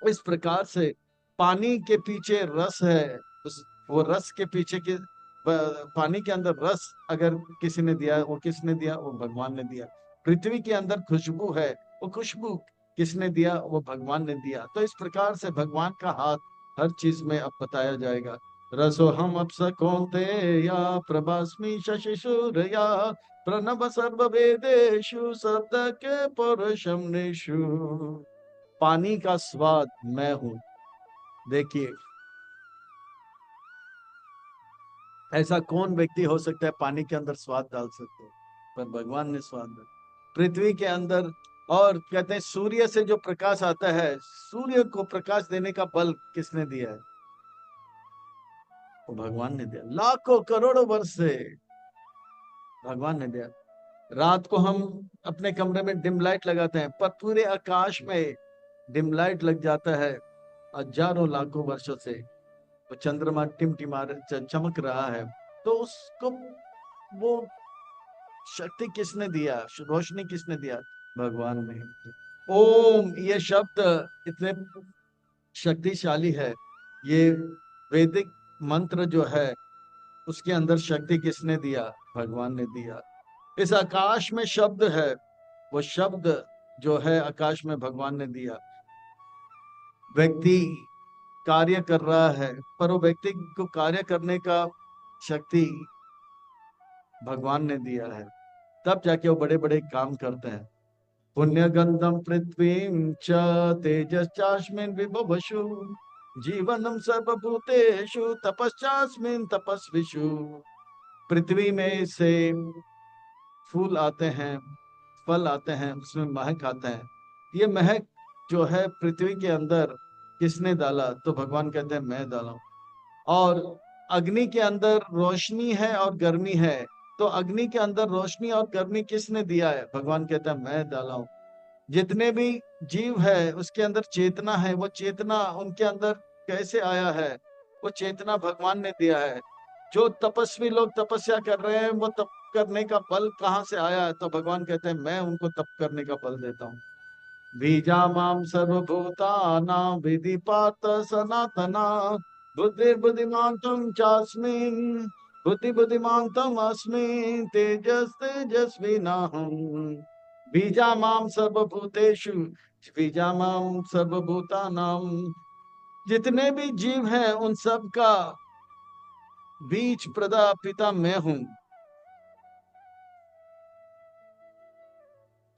इस प्रकार से पानी के पीछे रस है, उस वो रस के पीछे के पानी के अंदर रस अगर किसी ने दिया, वो किसने दिया, वो भगवान ने दिया। पृथ्वी के अंदर खुशबू है, वो खुशबू किसने दिया, वो भगवान ने दिया। तो इस प्रकार से भगवान का हाथ हर चीज में अब बताया जाएगा। रसो हम अप्स कौन्ते या प्रभास्मि शशिशूरया प्रणव सर्व वेदेषु शब्द के पौरुषमनेषु। पानी का स्वाद मैं हूं। देखिए ऐसा कौन व्यक्ति हो सकता है पानी के अंदर स्वाद डाल सकते हो, पर भगवान ने स्वाद डाला पृथ्वी के अंदर। और कहते हैं सूर्य से जो प्रकाश आता है, सूर्य को प्रकाश देने का बल किसने दिया है, वो भगवान ने दिया। लाखों करोड़ों वर्ष से भगवान ने दिया। रात को हम अपने कमरे में डिम लाइट लगाते हैं, पर पूरे आकाश में डिम लाइट लग जाता है हजारों लाखों वर्षों से। वो चंद्रमा टिमटिमा चमक रहा है, तो उसको वो शक्ति किसने दिया, रोशनी किसने दिया, भगवान ने। ओम ये शब्द इतने शक्तिशाली है। ये वैदिक मंत्र जो है उसके अंदर शक्ति किसने दिया, भगवान ने दिया। इस आकाश में शब्द है, वो शब्द जो है आकाश में भगवान ने दिया। व्यक्ति कार्य कर रहा है, पर वो व्यक्ति को कार्य करने का शक्ति भगवान ने दिया है, तब जाके वो बड़े बड़े काम करते हैं। पुण्य गंधम पृथ्वीं च तेजश्चास्मिन् विभवसु जीवनम सर्वभूतेषु तपश्चास्मिन् तपस्विषु। पृथ्वी में से फूल आते हैं, फल आते हैं, उसमें महक आता है। ये महक जो है पृथ्वी के अंदर किसने डाला, तो भगवान कहते हैं मैं डाला हूं। और अग्नि के अंदर रोशनी है और गर्मी है, तो अग्नि के अंदर रोशनी और गर्मी किसने दिया है, भगवान कहता है मैं डाला हूं। जितने भी जीव है उसके अंदर चेतना है, वो चेतना उनके अंदर कैसे आया है, वो चेतना भगवान ने दिया है। जो तपस्वी लोग तपस्या कर रहे हैं, वो तप करने का बल कहाँ से आया है, तो भगवान कहते हैं मैं उनको तप करने का बल देता हूँ। बीजा माम सर्वभूतानां विधि पात सनातना बुद्धि बुद्धिमान तुम चास्मिन बुद्धि बुद्धिमान तुम अस्मि तेजस तेजस्वी नाहम। बीजा माम सर्वभूतेषु, बीजा माम सर्वभूतानां, जितने भी जीव हैं उन सब का बीज प्रदा पिता मैं हूं।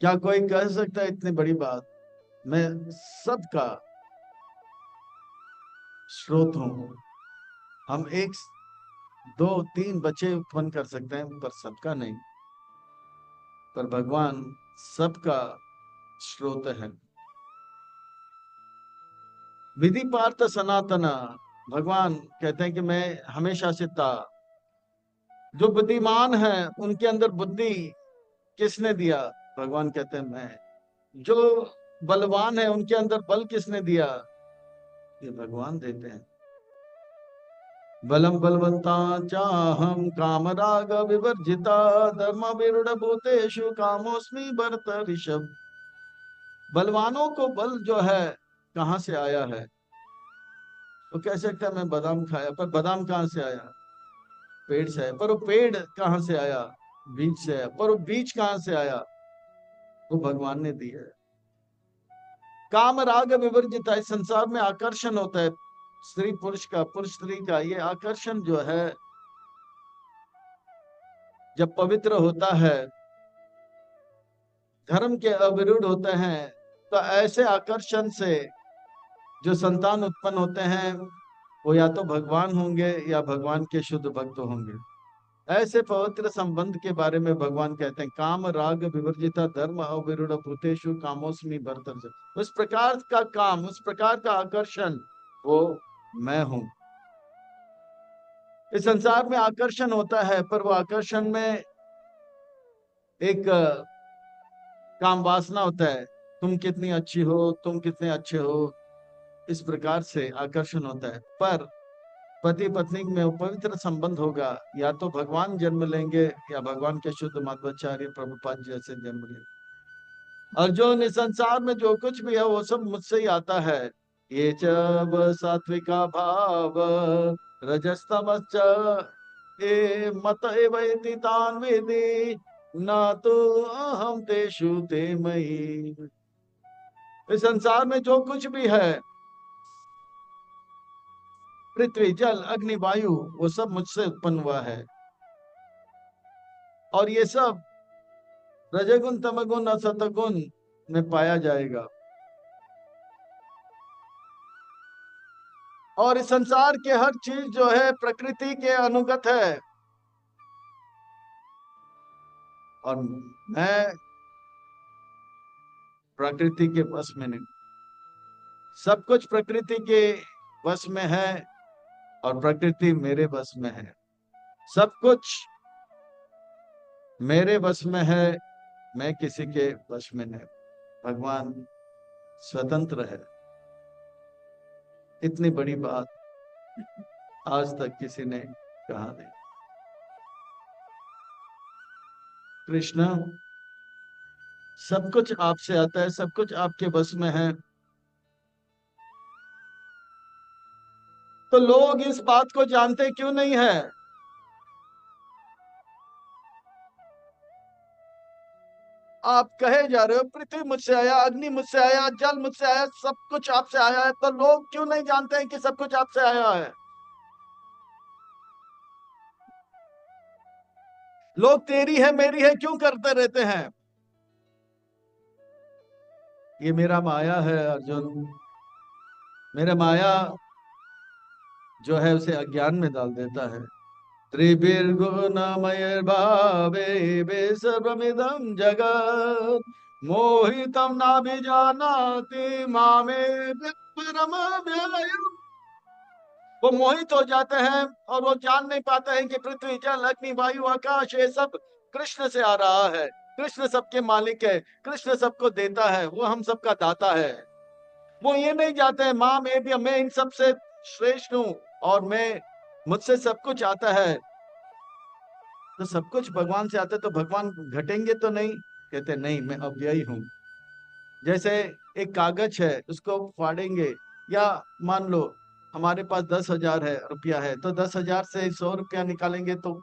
क्या कोई कह सकता है इतनी बड़ी बात, मैं सबका स्रोत हूं। हम एक दो तीन बच्चे उत्पन्न कर सकते हैं, पर सबका नहीं। पर भगवान सबका स्रोत है। विधि पार्थ सनातना, भगवान कहते हैं कि मैं हमेशा से था। जो बुद्धिमान है उनके अंदर बुद्धि किसने दिया? भगवान कहते हैं मैं। जो बलवान है उनके अंदर बल किसने दिया? ये भगवान देते हैं। बलम बलवंता चाहम काम राग विवर्जिता धर्म विरूढ़ भूतेषु कामोस्मि भरत ऋषभ। बलवानों को बल जो है कहाँ से आया है? तो कह सकते हैं मैं बादाम खाया, पर बादाम कहाँ से आया? पेड़ से आया। पर वो पेड़ कहाँ से आया? बीज से आया। पर वो बीज कहाँ से आया? वो भगवान ने दिया है। काम राग विवर्जित है। इस संसार में आकर्षण होता है स्त्री पुरुष का, पुरुष स्त्री का। ये आकर्षण जो है जब पवित्र होता है, धर्म के अविरुद्ध होते हैं, तो ऐसे आकर्षण से जो संतान उत्पन्न होते हैं वो या तो भगवान होंगे या भगवान के शुद्ध भक्त होंगे। ऐसे पवित्र संबंध के बारे में भगवान कहते हैं काम राग विवर्जिता धर्म अविरूढ़ भूतेषु कामोस्मि भरतर्ष। उस प्रकार का काम, उस प्रकार का आकर्षण वो मैं हूं। इस संसार में आकर्षण होता है, पर वो आकर्षण में एक काम वासना होता है। तुम कितनी अच्छी हो, तुम कितने अच्छे हो, इस प्रकार से आकर्षण होता है। पर पति पत्नी में वो पवित्र संबंध होगा, या तो भगवान जन्म लेंगे या भगवान के शुद्ध मध्वाचार्य प्रभुपाद जैसे जन्म लेंगे। और जो इस संसार में जो कुछ भी है वो सब मुझसे ही आता है। ये जब सात्विका भाव रजस्तमश्च ए मत एवैति तान् वेदि न तो अहम तेषु ते मयि। इस संसार में जो कुछ भी है, पृथ्वी जल अग्नि वायु, वो सब मुझसे उत्पन्न हुआ है। और ये सब रजगुण तमगुण और सतगुण में पाया जाएगा। और इस संसार के हर चीज जो है प्रकृति के अनुगत है। और मैं प्रकृति के वश में नहीं। सब कुछ प्रकृति के वश में है और प्रकृति मेरे वश में है। सब कुछ मेरे वश में है, मैं किसी के वश में नहीं। भगवान स्वतंत्र है। इतनी बड़ी बात आज तक किसी ने कहा नहीं। कृष्ण, सब कुछ आपसे आता है, सब कुछ आपके बस में है। तो लोग इस बात को जानते क्यों नहीं है? आप कहे जा रहे हो पृथ्वी मुझसे आया, अग्नि मुझसे आया, जल मुझसे आया, सब कुछ आपसे आया है, तो लोग क्यों नहीं जानते हैं कि सब कुछ आपसे आया है? लोग तेरी है मेरी है क्यों करते रहते हैं? ये मेरा माया है अर्जुन। मेरा माया जो है उसे अज्ञान में डाल देता है। त्रिभिर्गुणमय भावे वे सर्वमिदं जगत् मोहितं नाभिजानाति मामे परमव्ययम्। वो मोहित हो जाते हैं और वो जान नहीं पाते हैं कि पृथ्वी जल अग्नि वायु आकाश ये सब कृष्ण से आ रहा है। कृष्ण सबके मालिक है, कृष्ण सबको देता है, वो हम सबका दाता है। वो ये नहीं जानते हैं माँ मैं इन सब से श्रेष्ठ हूँ और मैं मुझसे सब कुछ आता है। तो सब कुछ भगवान से आता है तो भगवान घटेंगे तो नहीं? कहते नहीं, मैं अव्ययी हूँ। जैसे एक कागज है, उसको फाड़ेंगे, या मान लो हमारे पास 10,000 है रुपया है, तो 10,000 से 100 रुपया निकालेंगे तो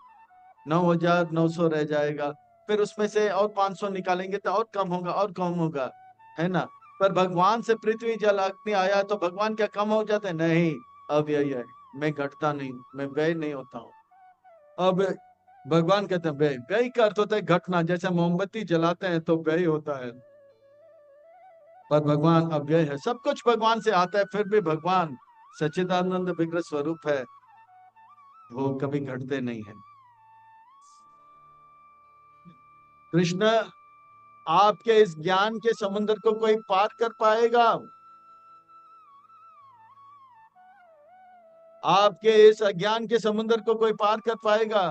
9,900 रह जाएगा। फिर उसमें से और 500 निकालेंगे तो और कम होगा, और कम होगा, है ना? पर भगवान से पृथ्वी जल अग्नि आया तो भगवान क्या कम हो जाते? नहीं, अव्ययी है। मैं घटता नहीं, मैं व्यय नहीं होता हूँ। अब भगवान कहते हैं व्यय। व्यय का अर्थ होता है घटना। जैसे मोमबत्ती जलाते हैं तो व्यय होता है, पर भगवान अव्यय है। सब कुछ भगवान से आता है, फिर भी भगवान सच्चिदानंद विग्रह स्वरूप है, वो कभी घटते नहीं है। कृष्ण, आपके इस ज्ञान के समुद्र को कोई पार कर पाएगा? आपके इस अज्ञान के समुद्र को कोई पार कर पाएगा?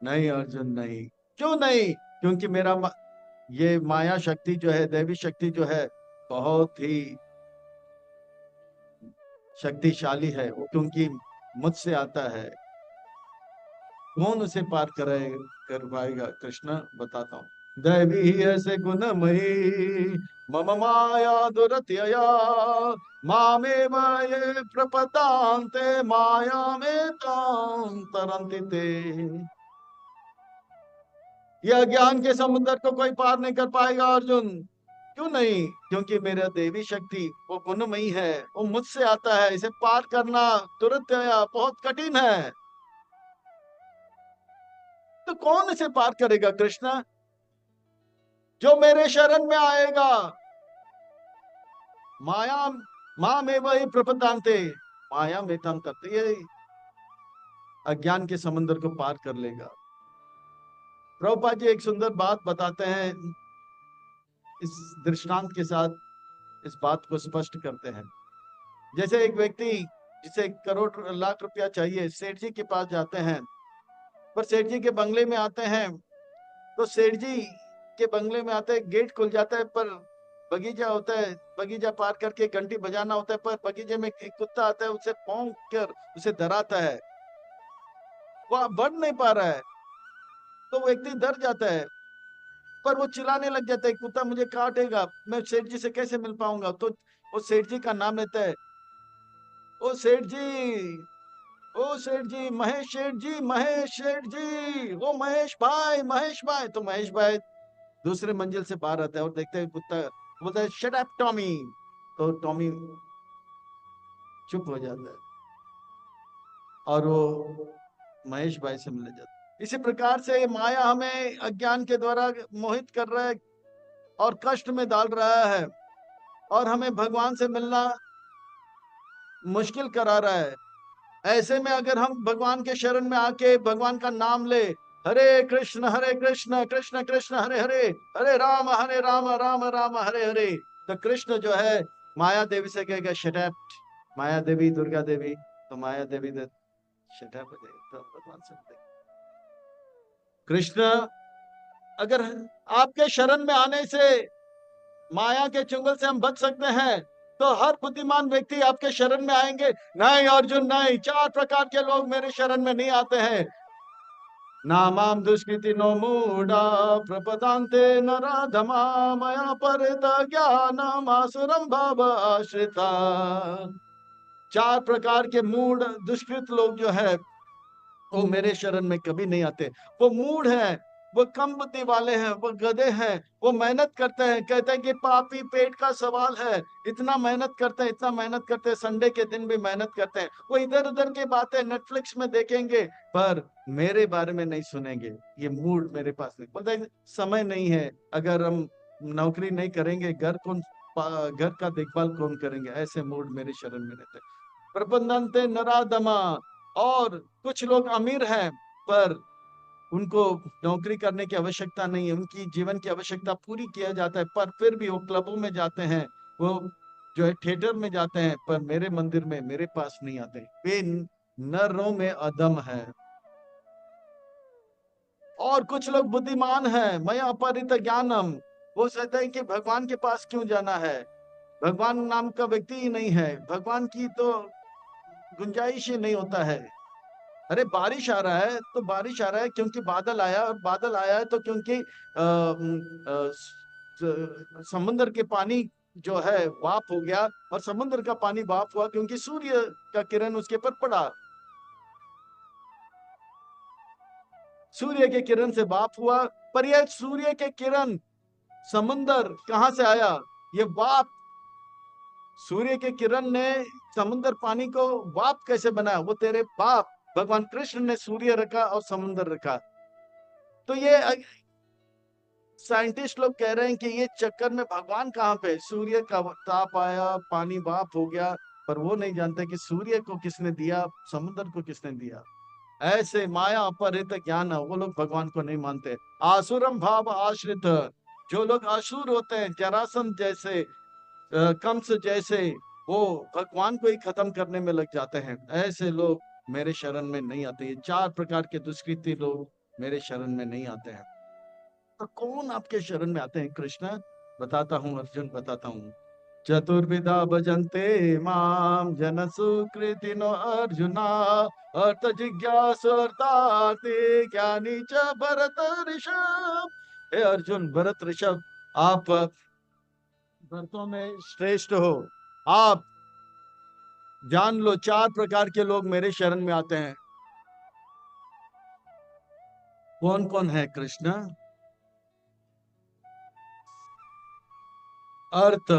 नहीं अर्जुन, नहीं। क्यों नहीं? क्योंकि मेरा ये माया शक्ति जो है, दैवी शक्ति जो है, बहुत ही शक्तिशाली है वो, क्योंकि मुझसे आता है। कौन उसे पार कर पाएगा? कृष्ण बताता हूँ। दैवी ऐसे गुणमयी मम माया दुरत्यया मामे माये प्रपदान्ते माया में तां तरन्ति ते। यह ज्ञान के समुद्र को कोई पार नहीं कर पाएगा अर्जुन। क्यों नहीं? क्योंकि मेरा देवी शक्ति वो गुणमयी है, वो मुझसे आता है। इसे पार करना तुरंत बहुत कठिन है। तो कौन इसे पार करेगा कृष्ण? जो मेरे शरण में आएगा। माया माँ में वही प्रपदान्ते माया में तम करते, ये अज्ञान के समुद्र को पार कर लेगा। प्रभुपाद जी एक सुंदर बात बताते हैं, इस दृष्टांत के साथ इस बात को स्पष्ट करते हैं। जैसे एक व्यक्ति जिसे करोड़ लाख रुपया चाहिए, सेठ जी के पास जाते हैं, पर सेठ जी के बंगले में आते हैं, तो सेठ जी के बंगले में आते हैं, गेट खुल जाता है, पर बगीचा होता है, बगीचा पार करके घंटी बजाना होता है, पर बगीचे में एक कुत्ता आता है, उसे भौंक कर उसे डराता है, वो बढ़ नहीं पा रहा है, तो व्यक्ति डर जाता है, पर वो चिल्लाने लग जाता है, कुत्ता मुझे काटेगा, मैं सेठ जी से कैसे मिल पाऊंगा? तो वो सेठ जी का नाम लेता है, ओ सेठ जी, ओ सेठ जी, महेश सेठ जी, महेश सेठ जी, ओ महेश भाई, महेश भाई। तो महेश भाई दूसरे मंजिल से बाहर आता है और देखते हैं कुत्ता बोलता है शट अप टॉमी। तो टॉमी चुप हो जाता है और वो महेश भाई से मिलने जाता है। इसी प्रकार से माया हमें अज्ञान के द्वारा मोहित कर रहा है और कष्ट में डाल रहा है और हमें भगवान से मिलना मुश्किल करा रहा है। ऐसे में अगर हम भगवान के शरण में आके भगवान का नाम ले, हरे कृष्ण कृष्ण कृष्ण हरे हरे, हरे राम राम राम हरे हरे, तो कृष्ण जो है माया देवी से कहेगा शट अप। माया देवी दुर्गा देवी, तो माया देवी शट अप हो जाएगी, तो भगवान से मिलेगा। कृष्ण अगर आपके शरण में आने से माया के चुंगल से हम बच सकते हैं, तो हर बुद्धिमान व्यक्ति आपके शरण में आएंगे। नहीं अर्जुन नहीं, चार प्रकार के लोग मेरे शरण में नहीं आते हैं। नामाम दुष्कृति नो मूढ़ा प्रपदान्ते नराधमा मया परित ज्ञानम आसुरम भव आश्रिता। चार प्रकार के मूढ़ दुष्कृत लोग जो है वो मेरे शरण में कभी नहीं आते। वो मूढ़ है, वो कम बुद्धि वाले हैं, वो गधे हैं, वो मेहनत करते हैं, कहते हैं कि पापी पेट का सवाल है, इतना मेहनत करते हैं, इतना मेहनत करते हैं, संडे के दिन भी मेहनत करते हैं, वो इधर उधर की बातें नेटफ्लिक्स में देखेंगे पर मेरे बारे में नहीं सुनेंगे। ये मूड मेरे पास नहीं, बोलते हैं, समय नहीं है, अगर हम नौकरी नहीं करेंगे घर का देखभाल कौन करेंगे? ऐसे मूड मेरे शरण में रहते हैं। प्रबंधनते नराधमा, और कुछ लोग अमीर हैं पर उनको नौकरी करने की आवश्यकता नहीं है, उनकी जीवन की आवश्यकता पूरी किया जाता है, पर फिर भी वो क्लबों में जाते हैं, वो जो है थिएटर में जाते हैं, पर मेरे मंदिर में मेरे पास नहीं आते। वे नरों में अदम है। और कुछ लोग बुद्धिमान हैं, मैं अपरित ज्ञानम, वो कहते हैं कि भगवान के पास क्यों जाना है, भगवान नाम का व्यक्ति ही नहीं है, भगवान की तो गुंजाइश ही नहीं होता है। अरे बारिश आ रहा है तो बारिश आ रहा है क्योंकि बादल आया, और बादल आया है तो क्योंकि समुद्र के पानी जो है वाप हो गया, और समुद्र का पानी वाप हुआ क्योंकि सूर्य का किरण उसके पर पड़ा, सूर्य के किरण से वाप हुआ। पर यह सूर्य के किरण समुद्र कहां से आया? ये वाप, सूर्य के किरण ने समुद्र पानी को वाप कैसे बनाया? वो तेरे बाप भगवान कृष्ण ने सूर्य रखा और समुद्र रखा। तो ये साइंटिस्ट लोग कह रहे हैं कि ये चक्कर में भगवान कहाँ पे? सूर्य का ताप आया, पानी वाप हो गया, पर वो नहीं जानते कि सूर्य को किसने दिया, समुद्र को किसने दिया। ऐसे माया अपहृत ज्ञान, वो लोग भगवान को नहीं मानते। आसुरम भाव आश्रित, जो लोग असुर होते हैं, जरासंध जैसे, कंस जैसे, वो भगवान को ही खत्म करने में लग जाते हैं, ऐसे लोग मेरे शरण में नहीं आते। ये चार प्रकार के दुष्कृति लोग मेरे शरण में नहीं आते हैं। तो कौन आपके शरण में आते हैं कृष्ण? बताता हूँ अर्जुन, बताता हूँ। चतुर्विधा भजन्ते माम जन सुकृतिनो अर्जुना, अर्थ जिज्ञासु अर्थार्थी ज्ञानी च भरत ऋषभ। हे अर्जुन, भरत ऋषभ, आप भरतों में श्रेष्ठ हो। आप जान लो, 4 प्रकार के लोग मेरे शरण में आते हैं। कौन कौन है कृष्ण? अर्थ,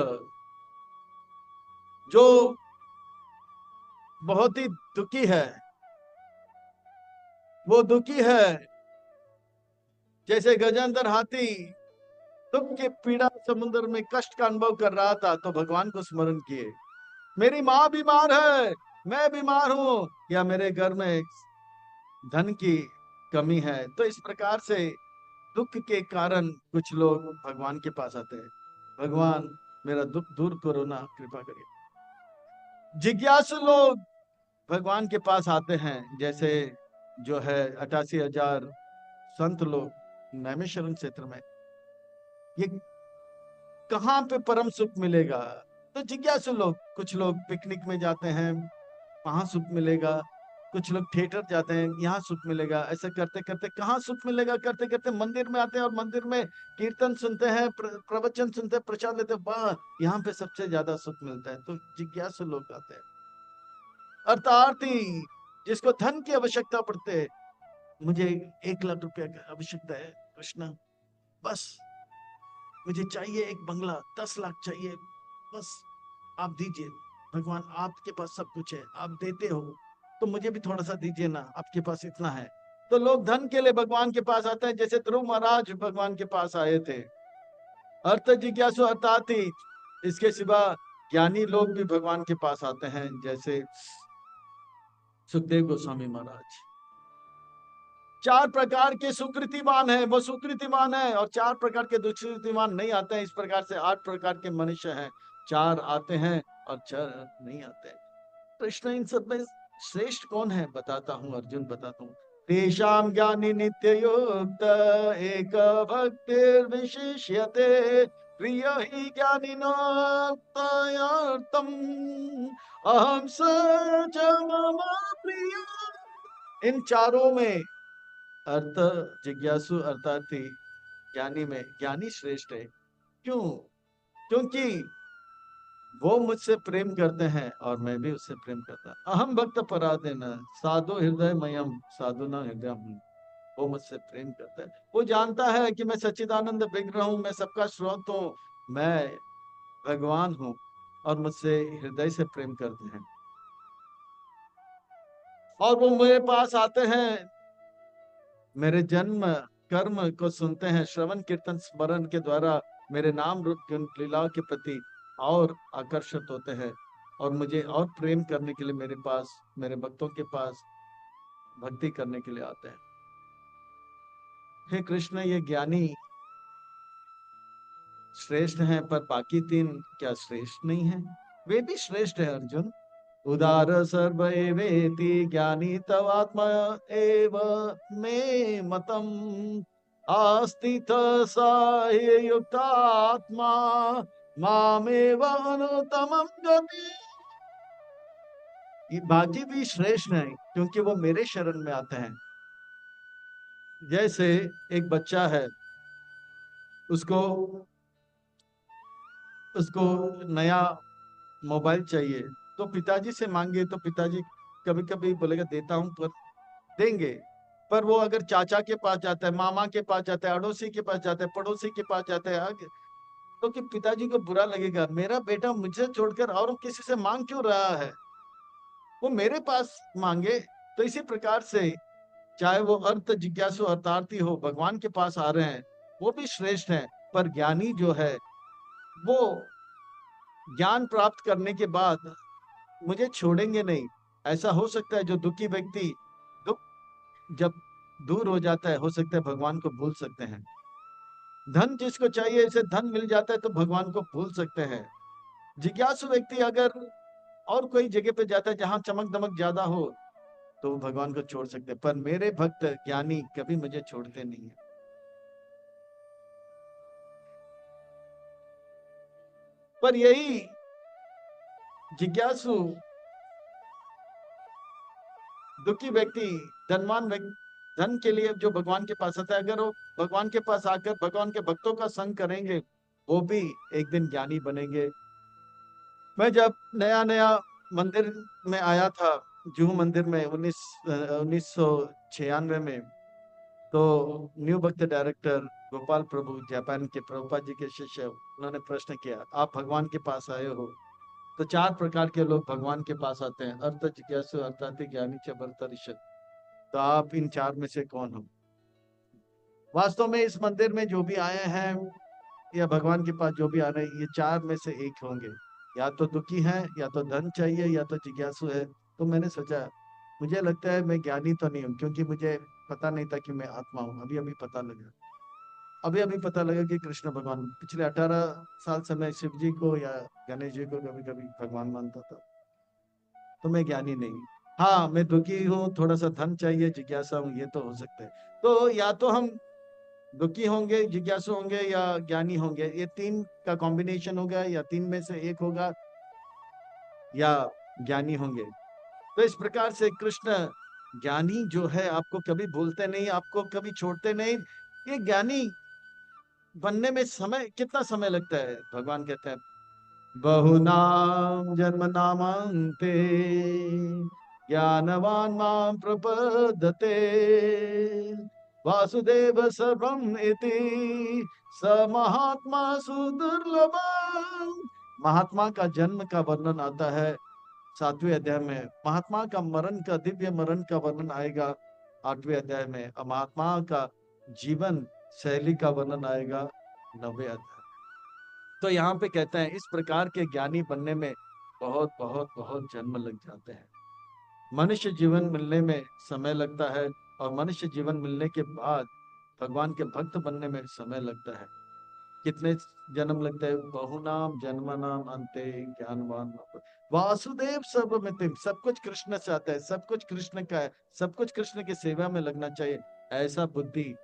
जो बहुत ही दुखी है, वो दुखी है जैसे गजेंद्र हाथी दुख के पीड़ा समुद्र में कष्ट का अनुभव कर रहा था, तो भगवान को स्मरण किए। मेरी माँ बीमार है, मैं बीमार हूं, या मेरे घर में धन की कमी है। तो इस प्रकार से दुख के कारण कुछ लोग भगवान के पास आते हैं, भगवान मेरा दुख दूर करो ना, कृपा करिए। जिज्ञासु लोग भगवान के पास आते हैं, जैसे जो है 88,000 संत लोग नैमिषारण्य क्षेत्र में। ये कहाँ पे परम सुख मिलेगा? तो जिज्ञासु लोग, कुछ लोग पिकनिक में जाते हैं, वहां सुख मिलेगा। कुछ लोग थिएटर जाते हैं, यहाँ सुख मिलेगा। ऐसे करते करते कहाँ सुख मिलेगा, करते करते मंदिर में आते हैं और मंदिर में कीर्तन सुनते हैं, प्रवचन सुनते हैं, प्रसाद लेते हैं, वाह, यहाँ पे सबसे ज्यादा सुख मिलता है। तो जिज्ञासु लोग आते हैं। अर्थार्थी, जिसको धन की आवश्यकता पड़ते है, मुझे 1 लाख रुपया की आवश्यकता है कृष्ण, बस मुझे चाहिए एक बंगला, 10 लाख चाहिए, बस आप दीजिए। भगवान, आपके पास सब कुछ है, आप देते हो, तो मुझे भी थोड़ा सा दीजिए ना, आपके पास इतना है। तो लोग धन के लिए भगवान के पास आते हैं, जैसे ध्रुव महाराज भगवान के पास आए थे। अर्थ जिज्ञासु अर्थार्थी, इसके सिवा ज्ञानी लोग भी भगवान के पास आते हैं, जैसे सुखदेव गोस्वामी महाराज। 4 प्रकार के सुकृतिमान है, वो सुकृतिमान है, और 4 प्रकार के दुष्कृतिमान नहीं आते हैं। इस प्रकार से 8 प्रकार के मनुष्य हैं, 4 आते हैं और 4 नहीं आते हैं। कृष्ण इन सब में श्रेष्ठ कौन है? बताता हूँ अर्जुन, बताता हूँ। तेषां ज्ञानी नित्य युक्त एक भक्तिर विशिष्यते, प्रिय ही ज्ञानिनो तयर्थम अहम स च मम प्रिय। इन चारों में अर्थ जिज्ञासु अर्थार्थी ज्ञानी में ज्ञानी श्रेष्ठ है। क्यों? क्योंकि वो मुझसे प्रेम करते हैं और मैं भी उससे प्रेम करता। अहम भक्त पराधीन साधु हृदय मयम साधु न हृदय। वो मुझसे प्रेम करता है, वो जानता है कि मैं सच्चिदानंद विग्रह हूँ, मैं सबका स्रोत हूँ, मैं भगवान हूँ, और मुझसे हृदय से प्रेम करते हैं। और वो मेरे पास आते हैं, मेरे जन्म कर्म को सुनते हैं, श्रवण कीर्तन स्मरण के द्वारा मेरे नाम रूप गुण लीलाओं के प्रति और आकर्षित होते हैं, और मुझे और प्रेम करने के लिए मेरे पास, मेरे भक्तों के पास भक्ति करने के लिए आते हैं। हे कृष्ण, ये ज्ञानी श्रेष्ठ हैं, पर बाकी 3 क्या श्रेष्ठ नहीं है? वे भी श्रेष्ठ है अर्जुन। उदार सर्व एवेति ज्ञानी तवात्मा एव मे मतम, आस्तित सा युक्तात्मा मामेव अनुतमं गति। ये बाकी भी श्रेष्ठ हैं, क्योंकि वो मेरे शरण में आते हैं। जैसे एक बच्चा है, उसको उसको नया मोबाइल चाहिए, तो पिताजी से मांगे तो पिताजी कभी कभी बोलेगा देता हूं, पर देंगे। पर वो अगर चाचा के पास जाता है, मामा के पास जाता है, अड़ोसी के पास जाता है, पड़ोसी के पास जाता है आगे, तो कि पिताजी को बुरा लगेगा, मेरा बेटा मुझे छोड़कर और किसी से मांग क्यों रहा है, वो मेरे पास मांगे। तो इसी प्रकार से चाहे वो अर्थ जिज्ञासु अर्थार्थी हो, भगवान के पास आ रहे हैं, वो भी श्रेष्ठ है। पर ज्ञानी जो है, वो ज्ञान प्राप्त करने के बाद मुझे छोड़ेंगे नहीं। ऐसा हो सकता है जो दुखी व्यक्ति, दुख जब दूर हो जाता है, हो सकता है भगवान को भूल सकते हैं। धन जिसको चाहिए, इसे धन मिल जाता है तो भगवान को भूल सकते हैं। जिज्ञासु व्यक्ति अगर और कोई जगह पे जाता है जहां चमक दमक ज्यादा हो, तो वो भगवान को छोड़ सकते हैं। पर मेरे भक्त ज्ञानी कभी मुझे छोड़ते नहीं है। पर यही जिज्ञासु दुखी व्यक्ति, धनवान व्यक्ति, धन के लिए जो भगवान के पास आता है, अगर वो भगवान के पास आकर भगवान के भक्तों का संग करेंगे, वो भी एक दिन ज्ञानी बनेंगे। मैं जब नया नया मंदिर में आया था, जुहू मंदिर में 1996 में, तो न्यू भक्त डायरेक्टर गोपाल प्रभु, जापान के प्रभुपाद जी के शिष्य, उन्होंने प्रश्न किया, आप भगवान के पास आए हो, तो 4 प्रकार के लोग भगवान के पास आते हैं, अर्थ जिज्ञासु, अर्थात ज्ञानी, च भरतरिषद। तो आप इन 4 में से कौन हो? वास्तव में इस मंदिर में जो भी आए हैं या भगवान के पास जो भी आ रहे हैं, ये 4 में से एक होंगे। या तो दुखी हैं, या तो धन चाहिए, या तो जिज्ञासु है। तो मैंने सोचा, मुझे लगता है मैं ज्ञानी तो नहीं हूँ, क्योंकि मुझे पता नहीं था कि मैं आत्मा हूँ। अभी अभी पता लगा, अभी अभी पता लगा कि कृष्ण भगवान। पिछले 18 साल से मैं शिव जी को या गणेश जी को कभी कभी भगवान मानता था। तो मैं ज्ञानी नहीं। हाँ, मैं दुखी हूँ, थोड़ा सा धन चाहिए, जिज्ञासा हूँ, ये तो हो सकता है। तो या तो हम दुखी होंगे, जिज्ञासु होंगे, या ज्ञानी होंगे। ये 3 का कॉम्बिनेशन होगा, या 3 में से एक होगा, या ज्ञानी होंगे। तो इस प्रकार से कृष्ण ज्ञानी जो है, आपको कभी भूलते नहीं, आपको कभी छोड़ते नहीं। ये ज्ञानी बनने में समय, कितना समय लगता है? भगवान कहते हैं, बहुनाम जन्म नामांते ज्ञानवान मां प्रपद्यते वासुदेव सर्वम इति स महात्मा सुदुर्लभम। महात्मा का जन्म का वर्णन आता है 7वें अध्याय में। महात्मा का मरण का, दिव्य मरण का वर्णन आएगा 8वें अध्याय में। और महात्मा का जीवन शैली का वर्णन आएगा 9वें अध्याय। तो यहाँ पे कहते हैं, इस प्रकार के ज्ञानी बनने में बहुत बहुत बहुत जन्म लग जाते हैं। मनुष्य जीवन मिलने में समय लगता है, और मनुष्य जीवन मिलने के बाद भगवान के भक्त बनने में समय लगता है। कितने जन्म लगता है? बहुनाम जन्म नाम अंते ज्ञानवान वासुदेव सर्वमिति। सब कुछ कृष्ण से आता है, सब कुछ कृष्ण का है, सब कुछ कृष्ण की सेवा में लगना चाहिए। ऐसा बुद्धि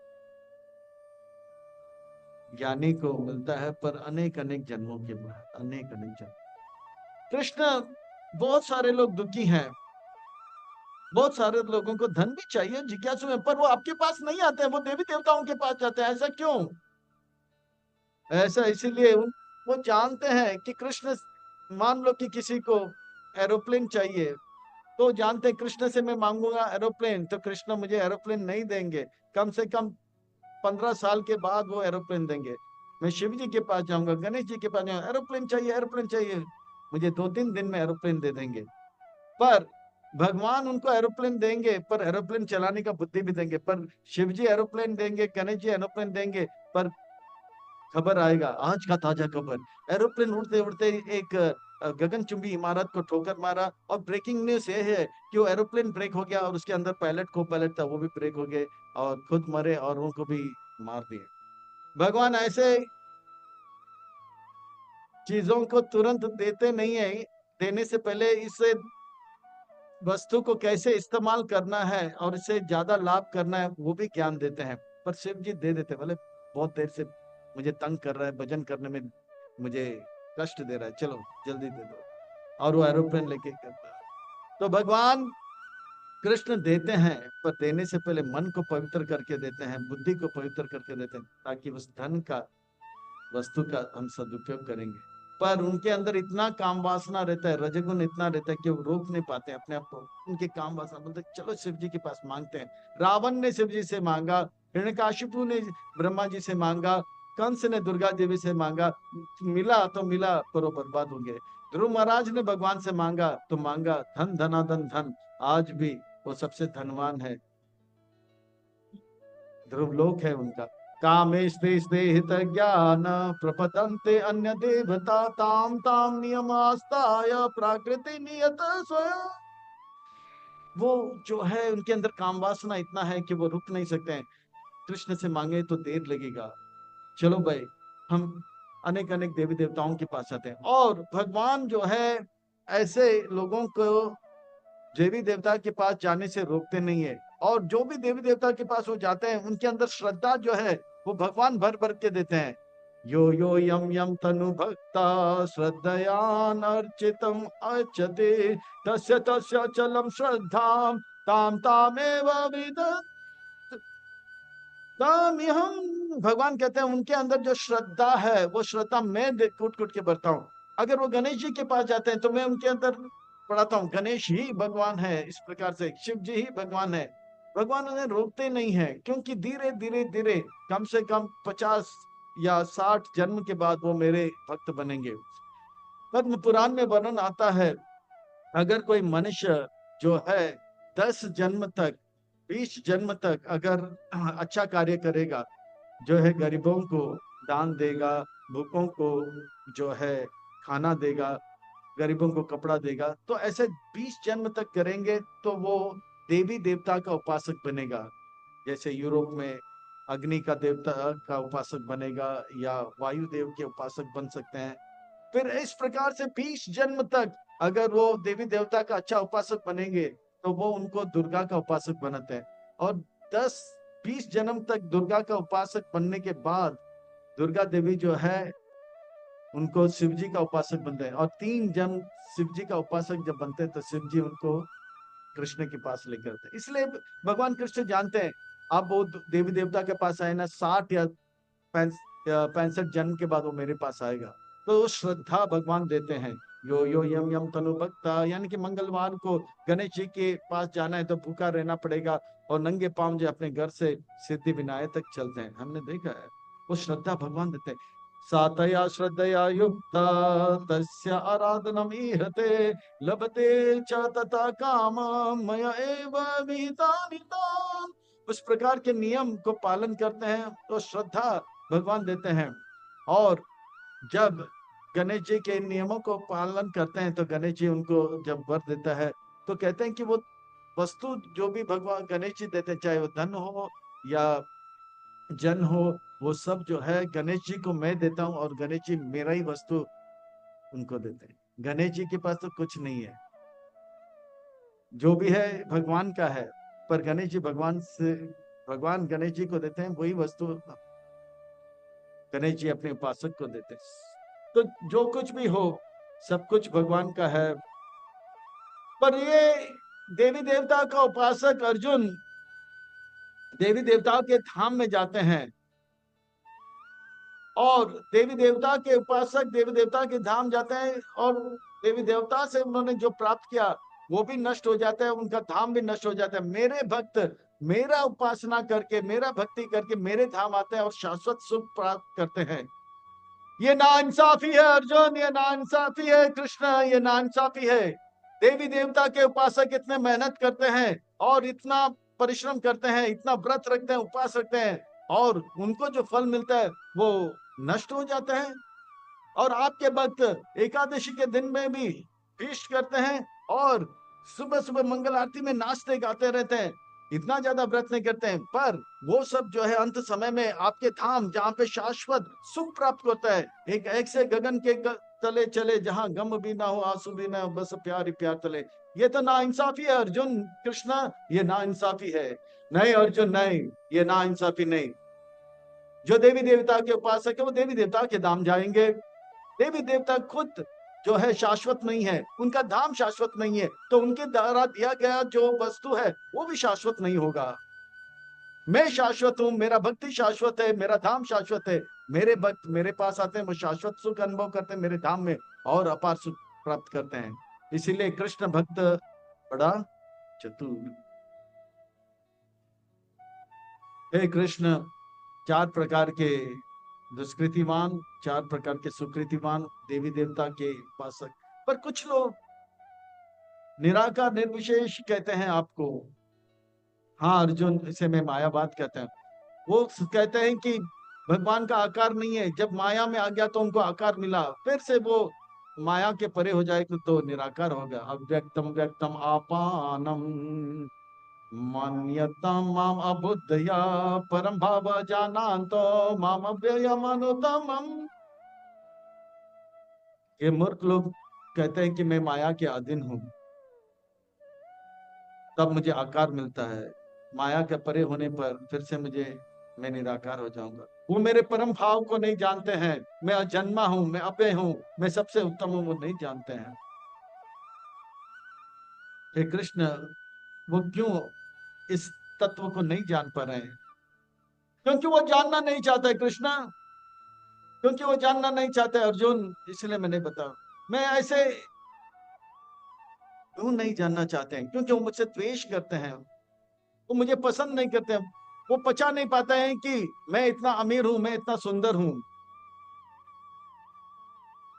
ज्ञानी को मिलता है, पर अनेक अनेक जन्मों के बाद, अनेक अनेक जन्म। कृष्ण, बहुत सारे लोग दुखी हैं, बहुत सारे लोगों को धन भी चाहिए, जिज्ञासु है, पर वो आपके पास नहीं आते हैं, वो देवी देवताओं के पास जाते हैं। ऐसा क्यों? ऐसा इसीलिए वो जानते हैं कि कृष्ण, मान लो कि किसी को एरोप्लेन चाहिए, तो जानते हैं कृष्ण से मैं मांगूंगा एरोप्लेन, तो कृष्ण मुझे एरोप्लेन नहीं देंगे, कम से कम 15 साल के बाद वो एरोप्लेन देंगे। मैं शिव जी के पास जाऊंगा, गणेश जी के पास जाऊंगा, एरोप्लेन चाहिए, एरोप्लेन चाहिए, मुझे 2-3 दिन में एरोप्लेन दे देंगे। पर भगवान उनको एरोप्लेन देंगे, पर एरोप्लेन चलाने का बुद्धि भी देंगे। पर शिव जी एरोप्लेन देंगे, गणेश जी एरोप्लेन देंगे, पर खबर आएगा, आज का ताजा खबर, एरोप्लेन उड़ते उड़ते एक गगनचुंबी इमारत को ठोकर मारा, और ब्रेकिंग न्यूज ये है कि वो एरोप्लेन ब्रेक हो गया, और उसके अंदर पायलट, को पायलट था, वो भी ब्रेक हो गए, और खुद मरे, और उनको भी मार दिए। भगवान ऐसे चीजों को तुरंत देते नहीं है, देने से पहले इसे वस्तु को कैसे इस्तेमाल करना है और इससे ज्यादा लाभ करना है, वो भी ज्ञान देते हैं। पर शिव जी दे देते, बोले बहुत देर से मुझे तंग कर रहा है, भजन करने में मुझे कष्ट दे रहा है, चलो जल्दी दे दो, और वो एरोप्लेन लेके करता है। तो भगवान कृष्ण देते हैं, पर देने से पहले मन को पवित्र करके देते हैं, बुद्धि को पवित्र करके देते हैं, ताकि उस धन का, वस्तु का हम सदुपयोग करेंगे। पर उनके अंदर इतना काम वासना रहता है, रजगुण इतना रहता है कि वो रोक नहीं पाते अपने आप को। उनके काम वासना बोलते, चलो शिव जी के पास मांगते हैं। रावण ने शिव जी से मांगा, हिरण्यकाशिपु ने ब्रह्मा जी से मांगा, कंस ने दुर्गा देवी से मांगा, मिला तो मिला, पर वो बर्बाद हो गए। ध्रुव महाराज ने भगवान से मांगा तो मांगा, धन धनाधन धन, आज भी वो सबसे धनवान है, ध्रुवलोक है उनका। कामेस्ते हित ज्ञान प्रपतन्ते अन्य देवता ताम ताम नियमास्ताय प्राकृति नियत स्वयं। वो जो है, उनके अंदर काम वासना इतना है कि वो रुक नहीं सकते हैं। कृष्ण से मांगे तो देर लगेगा, चलो भाई, हम अनेक अनेक देवी देवताओं के पास आते हैं। और भगवान जो है, ऐसे लोगों को देवी देवता के पास जाने से रोकते नहीं है। और जो भी देवी देवता के पास वो जाते हैं, उनके अंदर श्रद्धा जो है, वो भगवान भर भर के देते हैं। यो यो यम यम तनु भक्ता श्रद्धयानर्चितम अर्चते तस्य तस्य चलम श्रद्धाम ताम तामेव विदत् तामिहम। भगवान कहते हैं उनके अंदर जो श्रद्धा है वो श्रद्धा मैं कूट कूट के भरता हूँ। अगर वो गणेश जी के पास जाते हैं तो मैं उनके अंदर पढ़ाता हूँ गणेश ही भगवान है, इस प्रकार से शिव जी ही भगवान है। भगवान उन्हें रोकते नहीं है, क्योंकि धीरे धीरे धीरे कम से कम 50 या 60 जन्म के बाद वो मेरे भक्त बनेंगे। पद्म पुराण में वर्णन आता है, अगर कोई मनुष्य जो है 10 जन्म तक 20 जन्म तक अगर अच्छा कार्य करेगा, जो है गरीबों को दान देगा, भूखों को जो है खाना देगा, गरीबों को कपड़ा देगा, तो ऐसे 20 जन्म तक करेंगे तो वो देवी देवता का उपासक बनेगा। जैसे यूरोप में अग्नि का देवता का उपासक बनेगा या वायु देव के उपासक बन सकते हैं। फिर इस प्रकार से 20 जन्म तक अगर वो देवी देवता का अच्छा उपासक बनेंगे तो वो उनको दुर्गा का उपासक बनाते हैं। और 10-20 जन्म तक दुर्गा का उपासक बनने के बाद दुर्गा देवी जो है उनको शिव जी का उपासक बनते हैं। और 3 जन्म शिव जी का उपासक जब बनते हैं तो शिव जी उनको कृष्ण के पास लेकर आते हैं। इसलिए भगवान कृष्ण जानते हैं आप वो देवी देवता के पास आए ना 60 या 65 जन्म के बाद वो मेरे पास आएगा। तो वो श्रद्धा भगवान देते हैं। यो यो यम यम तनु भक्ता, यानी कि मंगलवार को गणेश जी के पास जाना है तो भूखा रहना पड़ेगा और नंगे पांव जो अपने घर से सिद्धि विनायक तक चलते हैं, हमने देखा है। वो श्रद्धा भगवान देते हैं। सातया श्रद्धया युक्ता तस्य आराधनम ईहते लभते च तथा काम मया एव विहितानि तान्। उस प्रकार के नियम को पालन करते हैं तो श्रद्धा भगवान देते हैं। और जब गणेश जी के नियमों को पालन करते हैं तो गणेश जी उनको जब वर देता है तो कहते हैं कि वो वस्तु जो भी भगवान गणेश जी देते हैं, चाहे वो धन हो या जन हो, वो सब जो है गणेश जी को मैं देता हूँ और गणेश जी मेरा ही वस्तु उनको देते हैं। गणेश जी के पास तो कुछ नहीं है, जो भी है भगवान का है, पर गणेश जी भगवान गणेश जी को देते हैं वही वस्तु गणेश जी अपने उपासक को देते हैं। तो जो कुछ भी हो सब कुछ भगवान का है। पर ये देवी देवता का उपासक अर्जुन देवी देवताओं के धाम में जाते हैं और देवी देवता के उपासक देवी देवता के धाम जाते हैं और देवी देवता से उन्होंने जो प्राप्त किया वो भी नष्ट हो जाता है, उनका धाम भी नष्ट हो जाता है। मेरे भक्त मेरा उपासना करके मेरा भक्ति करके मेरे धाम आते हैं और शाश्वत सुख प्राप्त करते हैं। ये नाइंसाफी है अर्जुन, ये नाइंसाफी है कृष्ण, ये नाइंसाफी है। देवी देवता के उपासक इतने मेहनत करते हैं और इतना परिश्रम करते हैं, इतना व्रत रखते हैं, उपवास रखते हैं और उनको जो फल मिलता है वो नष्ट हो जाता है। और आपके भक्त एकादशी के दिन में भी फीस्ट करते हैं और सुबह सुबह मंगल आरती में नाचते गाते रहते हैं, इतना ज्यादा व्रत नहीं करते हैं, पर वो सब जो है अंत समय में आपके धाम जहाँ पे शाश्वत सुख प्राप्त होता है, एक ऐसे गगन के तले चले जहाँ गम भी ना हो आंसू भी ना हो, बस प्यार ही प्यार तले। ये तो नाइंसाफी है अर्जुन कृष्ण, ये नाइंसाफी है। नहीं अर्जुन नहीं, ये नाइंसाफी नहीं। जो देवी देवता के उपासक है वो देवी देवता के धाम जाएंगे। देवी देवता खुद जो है शाश्वत नहीं है, उनका धाम शाश्वत नहीं है, तो उनके द्वारा दिया गया जो वस्तु है वो भी शाश्वत नहीं होगा। मैं शाश्वत हूँ, मेरा भक्ति शाश्वत है, मेरा धाम शाश्वत है। मेरे भक्त मेरे पास आते हैं, वो शाश्वत सुख अनुभव करते हैं मेरे धाम में और अपार सुख प्राप्त करते हैं। इसीलिए कृष्ण भक्त बड़ा चतुर। हे कृष्ण, 4 प्रकार के दुष्कृतिवान, 4 प्रकार के सुकृतिवान देवी देवता के उपासक। पर कुछ लोग निराकार निर्विशेष कहते हैं आपको। हाँ अर्जुन, इसे मैं मायावाद कहते हैं। वो कहते हैं कि भगवान का आकार नहीं है, जब माया में आ गया तो उनको आकार मिला, फिर से वो माया के परे हो जाएगा तो निराकार हो गया। अव्यक्तम व्यक्तम आपानम मान्यतम माम अबुद्धया परम भाव जानान्तो माम अव्ययम अनुतमम। ये मूर्ख लोग कहते हैं कि मैं माया के अधीन हूँ, तब मुझे आकार मिलता है, माया के परे होने पर फिर से मैं निराकार हो जाऊंगा। वो मेरे परम भाव को नहीं जानते हैं। मैं अजन्मा हूं, मैं अभय हूं, मैं सबसे उत्तम हूं, वो नहीं जानते हैं। हे कृष्ण, वो क्यों इस तत्व को नहीं जान पा रहे हैं? क्योंकि वो जानना नहीं चाहता है कृष्ण, क्योंकि वो जानना नहीं चाहते अर्जुन। इसलिए मैं नहीं बता, मैं ऐसे क्यों नहीं जानना चाहते हैं? क्योंकि वो मुझसे द्वेष करते हैं, वो मुझे पसंद नहीं करते हैं। वो पचा नहीं पाता है कि मैं इतना अमीर हूं, मैं इतना सुंदर हूं,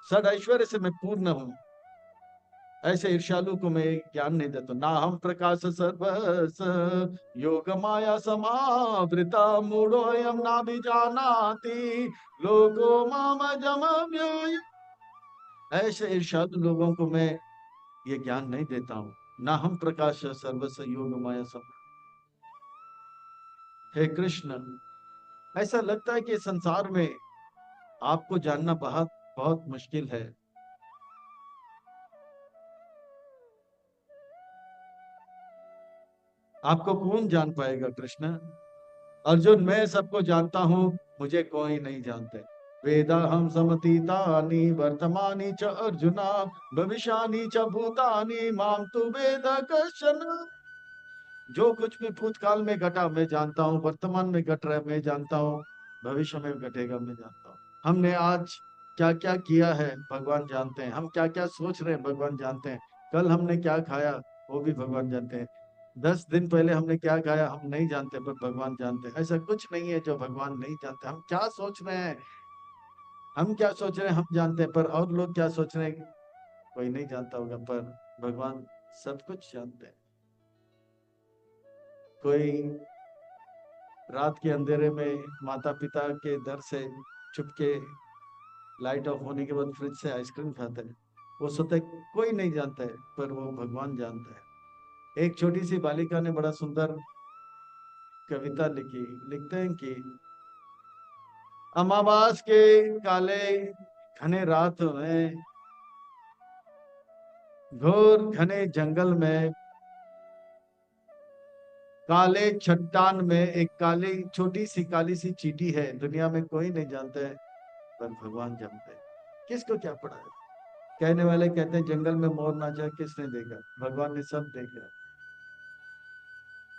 सद ऐश्वर्य से मैं पूर्ण हूं। ऐसे ईर्ष्यालु को मैं ज्ञान नहीं देता। ना हम प्रकाश सर्वस योग माया समावृता मूढ़ोयम ना भी जानाति लोगो माम जम व्यय। ऐसे ईर्ष्यालु लोगों को मैं ये ज्ञान नहीं देता हूँ। ना हम प्रकाश सर्वस योग माया सम। हे कृष्ण, ऐसा लगता है कि संसार में आपको जानना बहुत बहुत मुश्किल है। आपको कौन जान पाएगा कृष्ण? अर्जुन, मैं सबको जानता हूं, मुझे कोई नहीं जानते। वेदा हम समतीतानि वर्तमानि च अर्जुना भविष्यानि च भूतानि माम तु वेद कश्चन। जो कुछ भी भूतकाल में घटा मैं जानता हूँ, वर्तमान में घट रहा है मैं जानता हूँ, भविष्य में घटेगा मैं जानता हूँ। हमने आज क्या क्या किया है भगवान जानते हैं, हम क्या क्या सोच रहे हैं भगवान जानते हैं, कल हमने क्या खाया वो भी भगवान जानते हैं, 10 दिन पहले हमने क्या खाया हम नहीं जानते पर भगवान जानते हैं। ऐसा कुछ नहीं है जो भगवान नहीं जानते। हम क्या सोच रहे हैं, हम क्या सोच रहे हैं हम जानते हैं, पर और लोग क्या सोच रहे हैं कोई नहीं जानता होगा, पर भगवान सब कुछ जानते हैं। कोई रात के अंधेरे में माता पिता के दर से छुपके लाइट ऑफ होने के बाद फ्रिज से आइसक्रीम खाता है, वो सोचता है कोई नहीं जानता है, पर वो भगवान जानता है। एक छोटी सी बालिका ने बड़ा सुंदर कविता लिखी। लिखते हैं कि अमावास के काले घने रात में घोर घने जंगल में काले चट्टान में एक काली छोटी सी काली सी चींटी है, दुनिया में कोई नहीं जानता है पर भगवान जानते हैं। किसको क्या पड़ा है? कहने वाले कहते हैं जंगल में मोर नाचा किसने देखा? भगवान ने सब देखा।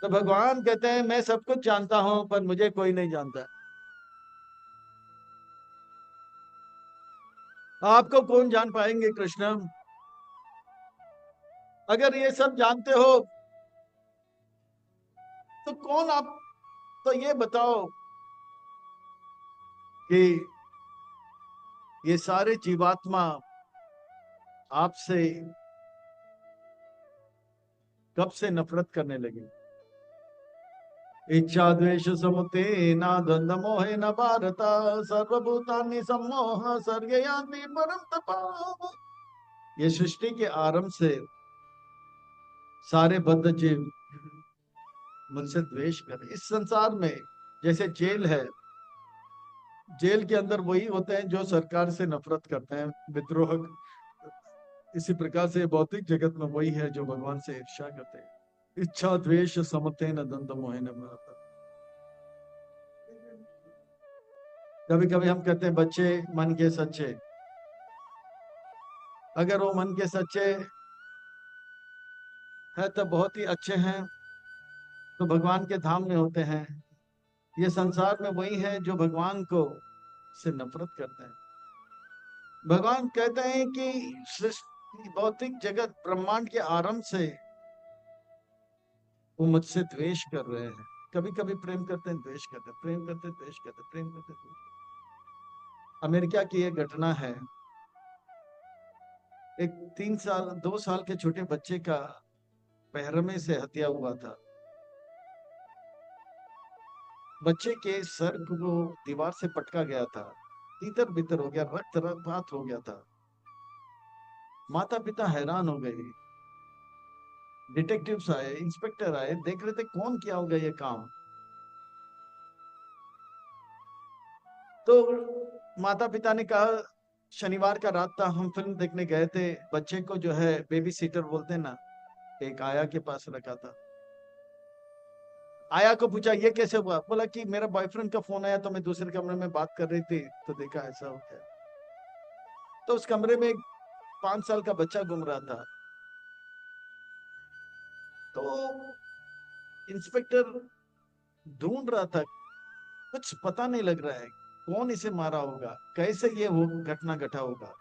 तो भगवान कहते हैं मैं सब कुछ जानता हूं पर मुझे कोई नहीं जानता। आपको कौन जान पाएंगे कृष्ण? अगर ये सब जानते हो तो कौन आप, तो ये बताओ कि ये सारे जीवात्मा आपसे कब से नफरत करने लगे? इच्छा द्वेष समुत्तेन द्वंद्व मोहेन भारत सर्वभूतानि सम्मोह सर्गे यान्ति परम तपा। ये सृष्टि के आरंभ से सारे बद्ध जीव मुझसे द्वेष कर। इस संसार में जैसे जेल है, जेल के अंदर वही होते हैं जो सरकार से नफरत करते हैं, विद्रोह। इसी प्रकार से भौतिक जगत में वही है जो भगवान से ईर्ष्या करते हैं। इच्छा द्वेष समतेन द्वंद्व मोहेन भारत। कभी कभी हम कहते हैं बच्चे मन के सच्चे। अगर वो मन के सच्चे है तो बहुत ही अच्छे हैं, तो भगवान के धाम में होते हैं। ये संसार में वही है जो भगवान को से नफरत करते हैं। भगवान कहते हैं कि सृष्टि भौतिक जगत ब्रह्मांड के आरंभ से वो मुझसे द्वेष कर रहे हैं। कभी कभी प्रेम करते हैं द्वेष करते हैं, प्रेम करते हैं द्वेष करते हैं, प्रेम करते हैं द्वेष करते हैं। अमेरिका की एक घटना है। एक 3 साल 2 साल के छोटे बच्चे का पैरमे से हत्या हुआ था। बच्चे के सर को दीवार से पटका गया था, तीतर बितर हो गया, रक्त रक्तपात हो गया था। माता पिता हैरान हो गए। डिटेक्टिव्स आए, इंस्पेक्टर आए, देख रहे थे कौन किया होगा ये काम। तो माता पिता ने कहा, शनिवार का रात था, हम फिल्म देखने गए थे, बच्चे को जो है बेबी सीटर बोलते हैं ना, एक आया के पास रखा था। आया को पूछा ये कैसे हुआ, बोला कि मेरा बॉयफ्रेंड का फोन आया तो मैं दूसरे कमरे में बात कर रही थी तो देखा ऐसा हो गया। तो उस कमरे में एक 5 साल का बच्चा घूम रहा था। तो इंस्पेक्टर ढूंढ रहा था, कुछ पता नहीं लग रहा है कौन इसे मारा होगा, कैसे ये वो घटना घटा होगा।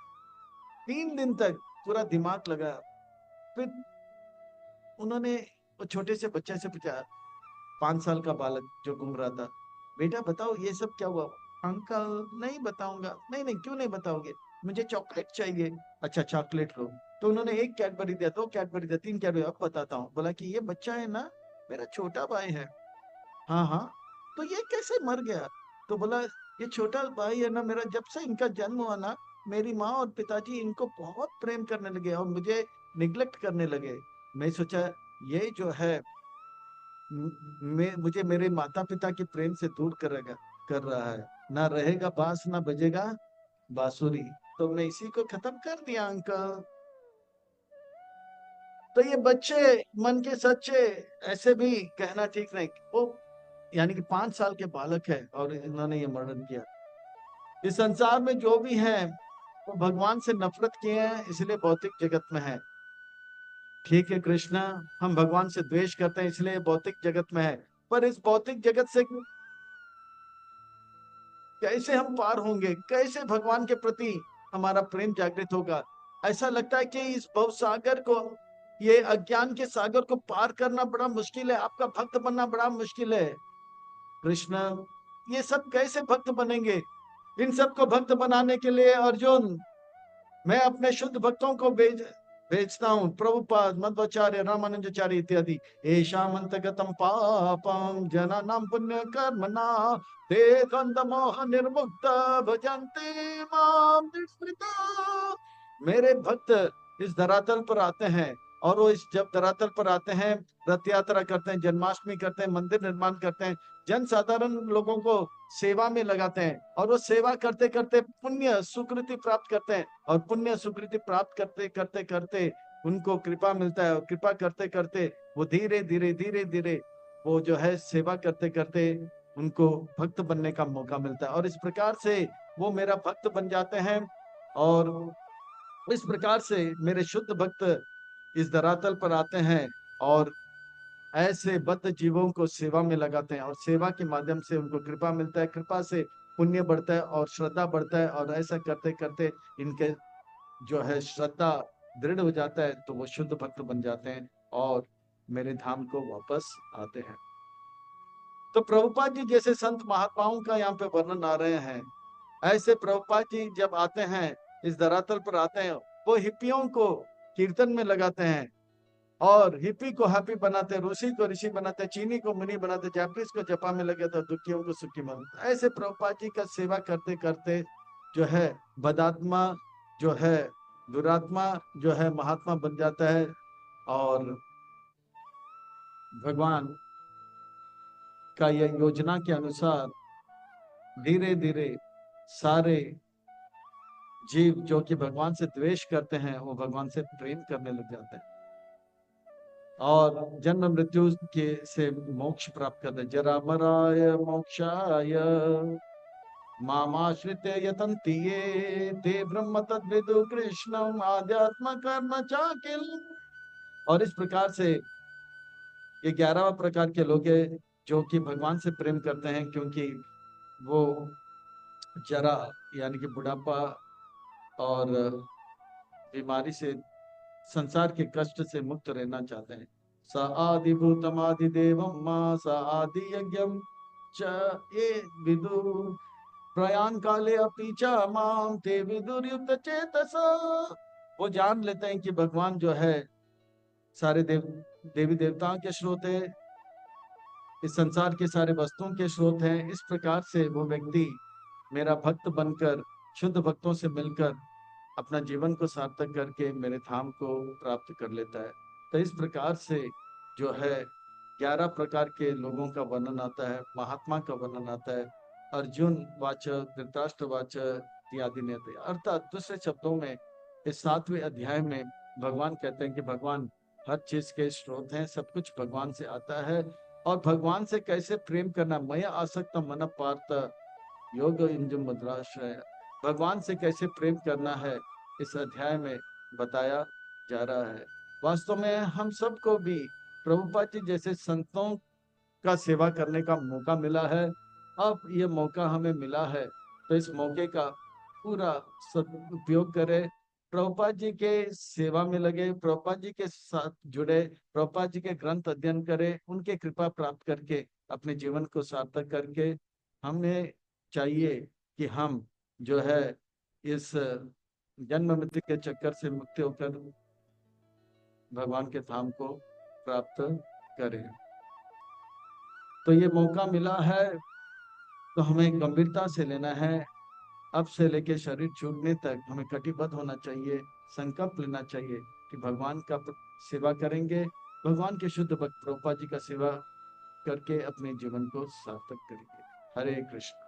3 दिन तक पूरा दिमाग लगा। फिर उन्होंने वो छोटे से बच्चे से पूछा, 5 साल का बालक जो घूम रहा था, बेटा बताओ ये सब क्या हुआ। अंकल नहीं बताऊंगा। नहीं नहीं क्यों नहीं बताओगे, मुझे चॉकलेट चाहिए। अच्छा चॉकलेट लो। तो उन्होंने एक कैडबरी दिया, 2 कैडबरी दिया, 3 कैडबरी, अब बताता हूँ। बोला कि ये बच्चा है ना, मेरा छोटा भाई है। हाँ हाँ, तो ये कैसे मर गया। तो बोला ये छोटा भाई है ना मेरा, जब से इनका जन्म हुआ ना, मेरी माँ और पिताजी इनको बहुत प्रेम करने लगे और मुझे निग्लेक्ट करने लगे। मैं सोचा ये जो है मुझे मेरे माता पिता के प्रेम से दूर करेगा, कर रहा है। ना रहेगा बांस ना बजेगा बांसुरी, तो मैं इसी को खत्म कर दिया अंकल। तो ये बच्चे मन के सच्चे, ऐसे भी कहना ठीक नहीं। वो यानी कि 5 साल के बालक है और इन्होंने ये मर्डर किया। इस संसार में जो भी है वो भगवान से नफरत किए हैं, इसलिए भौतिक जगत में है। ठीक है कृष्णा, हम भगवान से द्वेष करते हैं इसलिए भौतिक जगत में है। पर इस भौतिक जगत से कैसे हम पार होंगे, कैसे भगवान के प्रति हमारा प्रेम जागृत होगा। ऐसा लगता है कि इस भव सागर को, ये अज्ञान के सागर को पार करना बड़ा मुश्किल है, आपका भक्त बनना बड़ा मुश्किल है। कृष्ण, ये सब कैसे भक्त बनेंगे। इन सबको भक्त बनाने के लिए अर्जुन, मैं अपने शुद्ध भक्तों को भेजता हूँ, प्रभुपाद, मध्वाचार्य, रामानुजाचार्य इत्यादि। येषाम् अंतगतम पापम जनानां पुण्य कर्मणा ते कंदमोह निर्मुक्त भजन्ते माम निष्कृता। मेरे भक्त इस धरातल पर आते हैं और वो इस जब धरातल पर आते हैं, रथ यात्रा करते हैं, जन्माष्टमी करते हैं, मंदिर निर्माण करते हैं, जन साधारण लोगों को सेवा में लगाते हैं और वो सेवा करते करते पुण्य सुकृति प्राप्त करते हैं। और पुण्य सुकृति प्राप्त करते करते करते उनको कृपा मिलता है और कृपा करते करते वो धीरे धीरे धीरे धीरे वो जो है सेवा करते करते उनको भक्त बनने का मौका मिलता है और इस प्रकार से वो मेरा भक्त बन जाते हैं। और इस प्रकार से मेरे शुद्ध भक्त इस धरातल पर आते हैं और ऐसे बद्ध जीवों को सेवा में लगाते हैं और सेवा के माध्यम से उनको कृपा मिलता है, कृपा से पुण्य बढ़ता है और श्रद्धा बढ़ता है और ऐसा करते करते इनके जो है श्रद्धा दृढ़ हो जाता है तो वो शुद्ध भक्त बन जाते हैं और मेरे धाम को वापस आते हैं। तो प्रभुपाद जी जैसे संत महात्माओं का यहाँ पे वर्णन आ रहे हैं, ऐसे प्रभुपाद जी जब आते हैं, इस धरातल पर आते हैं, वो हिप्पियों को कीर्तन में लगाते हैं और हिप्पी को हैप्पी बनाते, ऋषि को ऋषि बनाते, चीनी को मुनि बनाते, जापानीज को जपा में लगे तो दुखियों को सुखी बनाते। ऐसे प्रभुपाद जी का सेवा करते करते जो है बदात्मा जो है, दुरात्मा जो है महात्मा बन जाता है और भगवान का यह योजना के अनुसार धीरे धीरे सारे जीव जो कि भगवान से द्वेष करते हैं वो भगवान से प्रेम करने लग जाते हैं और जन्म मृत्यु के से मोक्ष प्राप्त करते हैं। जरा मराय मोक्षाय मामाश्रित यतन्ति ये ते ब्रह्म तद्विदु कृष्णम आध्यात्म कर्म चाकिल। और इस प्रकार से ये 11वां प्रकार के लोग हैं जो कि भगवान से प्रेम करते हैं क्योंकि वो जरा यानी कि बुढ़ापा और बीमारी से, संसार के कष्ट से मुक्त रहना चाहते हैं। स आदिभूतम आदिदेवम मां स आदि यज्ञम च ये विदु प्रयाण काले अपि च माम ते विदुर्युक्त चेतस। वो जान लेते हैं कि भगवान जो है सारे देवी देवताओं के स्रोत है, इस संसार के सारे वस्तुओं के स्रोत हैं। इस प्रकार से वो व्यक्ति मेरा भक्त बनकर शुद्ध भक्तों से मिलकर अपना जीवन को सार्थक करके मेरे धाम को प्राप्त कर लेता है। तो इस प्रकार से जो है 11 प्रकार के लोगों का वर्णन आता है, महात्मा का वर्णन आता है, अर्जुन वाचक, धृतराष्ट्र वाचक इत्यादि ने। अर्थात दूसरे शब्दों में इस 7वें अध्याय में भगवान कहते हैं कि भगवान हर चीज के स्रोत हैं, सब कुछ भगवान से आता है और भगवान से कैसे प्रेम करना, मया आसक्त मन पार्थ योग इंजु मुद्राश्रय। भगवान से कैसे प्रेम करना है इस अध्याय में बताया जा रहा है। वास्तव में हम सबको भी प्रभुपाद जी जैसे संतों का सेवा करने का मौका मिला है। अब ये मौका हमें मिला है तो इस मौके का पूरा सदुपयोग करें। प्रभुपाद जी के सेवा में लगे, प्रभुपाद जी के साथ जुड़े, प्रभुपाद जी के ग्रंथ अध्ययन करें, उनके कृपा प्राप्त करके अपने जीवन को सार्थक करके हमें चाहिए कि हम जो है इस जन्म मृत्यु के चक्कर से मुक्त होकर भगवान के धाम को प्राप्त करें। तो ये मौका मिला है तो हमें गंभीरता से लेना है। अब से लेके शरीर छूटने तक हमें कटिबद्ध होना चाहिए, संकल्प लेना चाहिए कि भगवान का सेवा करेंगे, भगवान के शुद्ध भक्त प्रभुपाद जी का सेवा करके अपने जीवन को सार्थक करेंगे। हरे कृष्ण।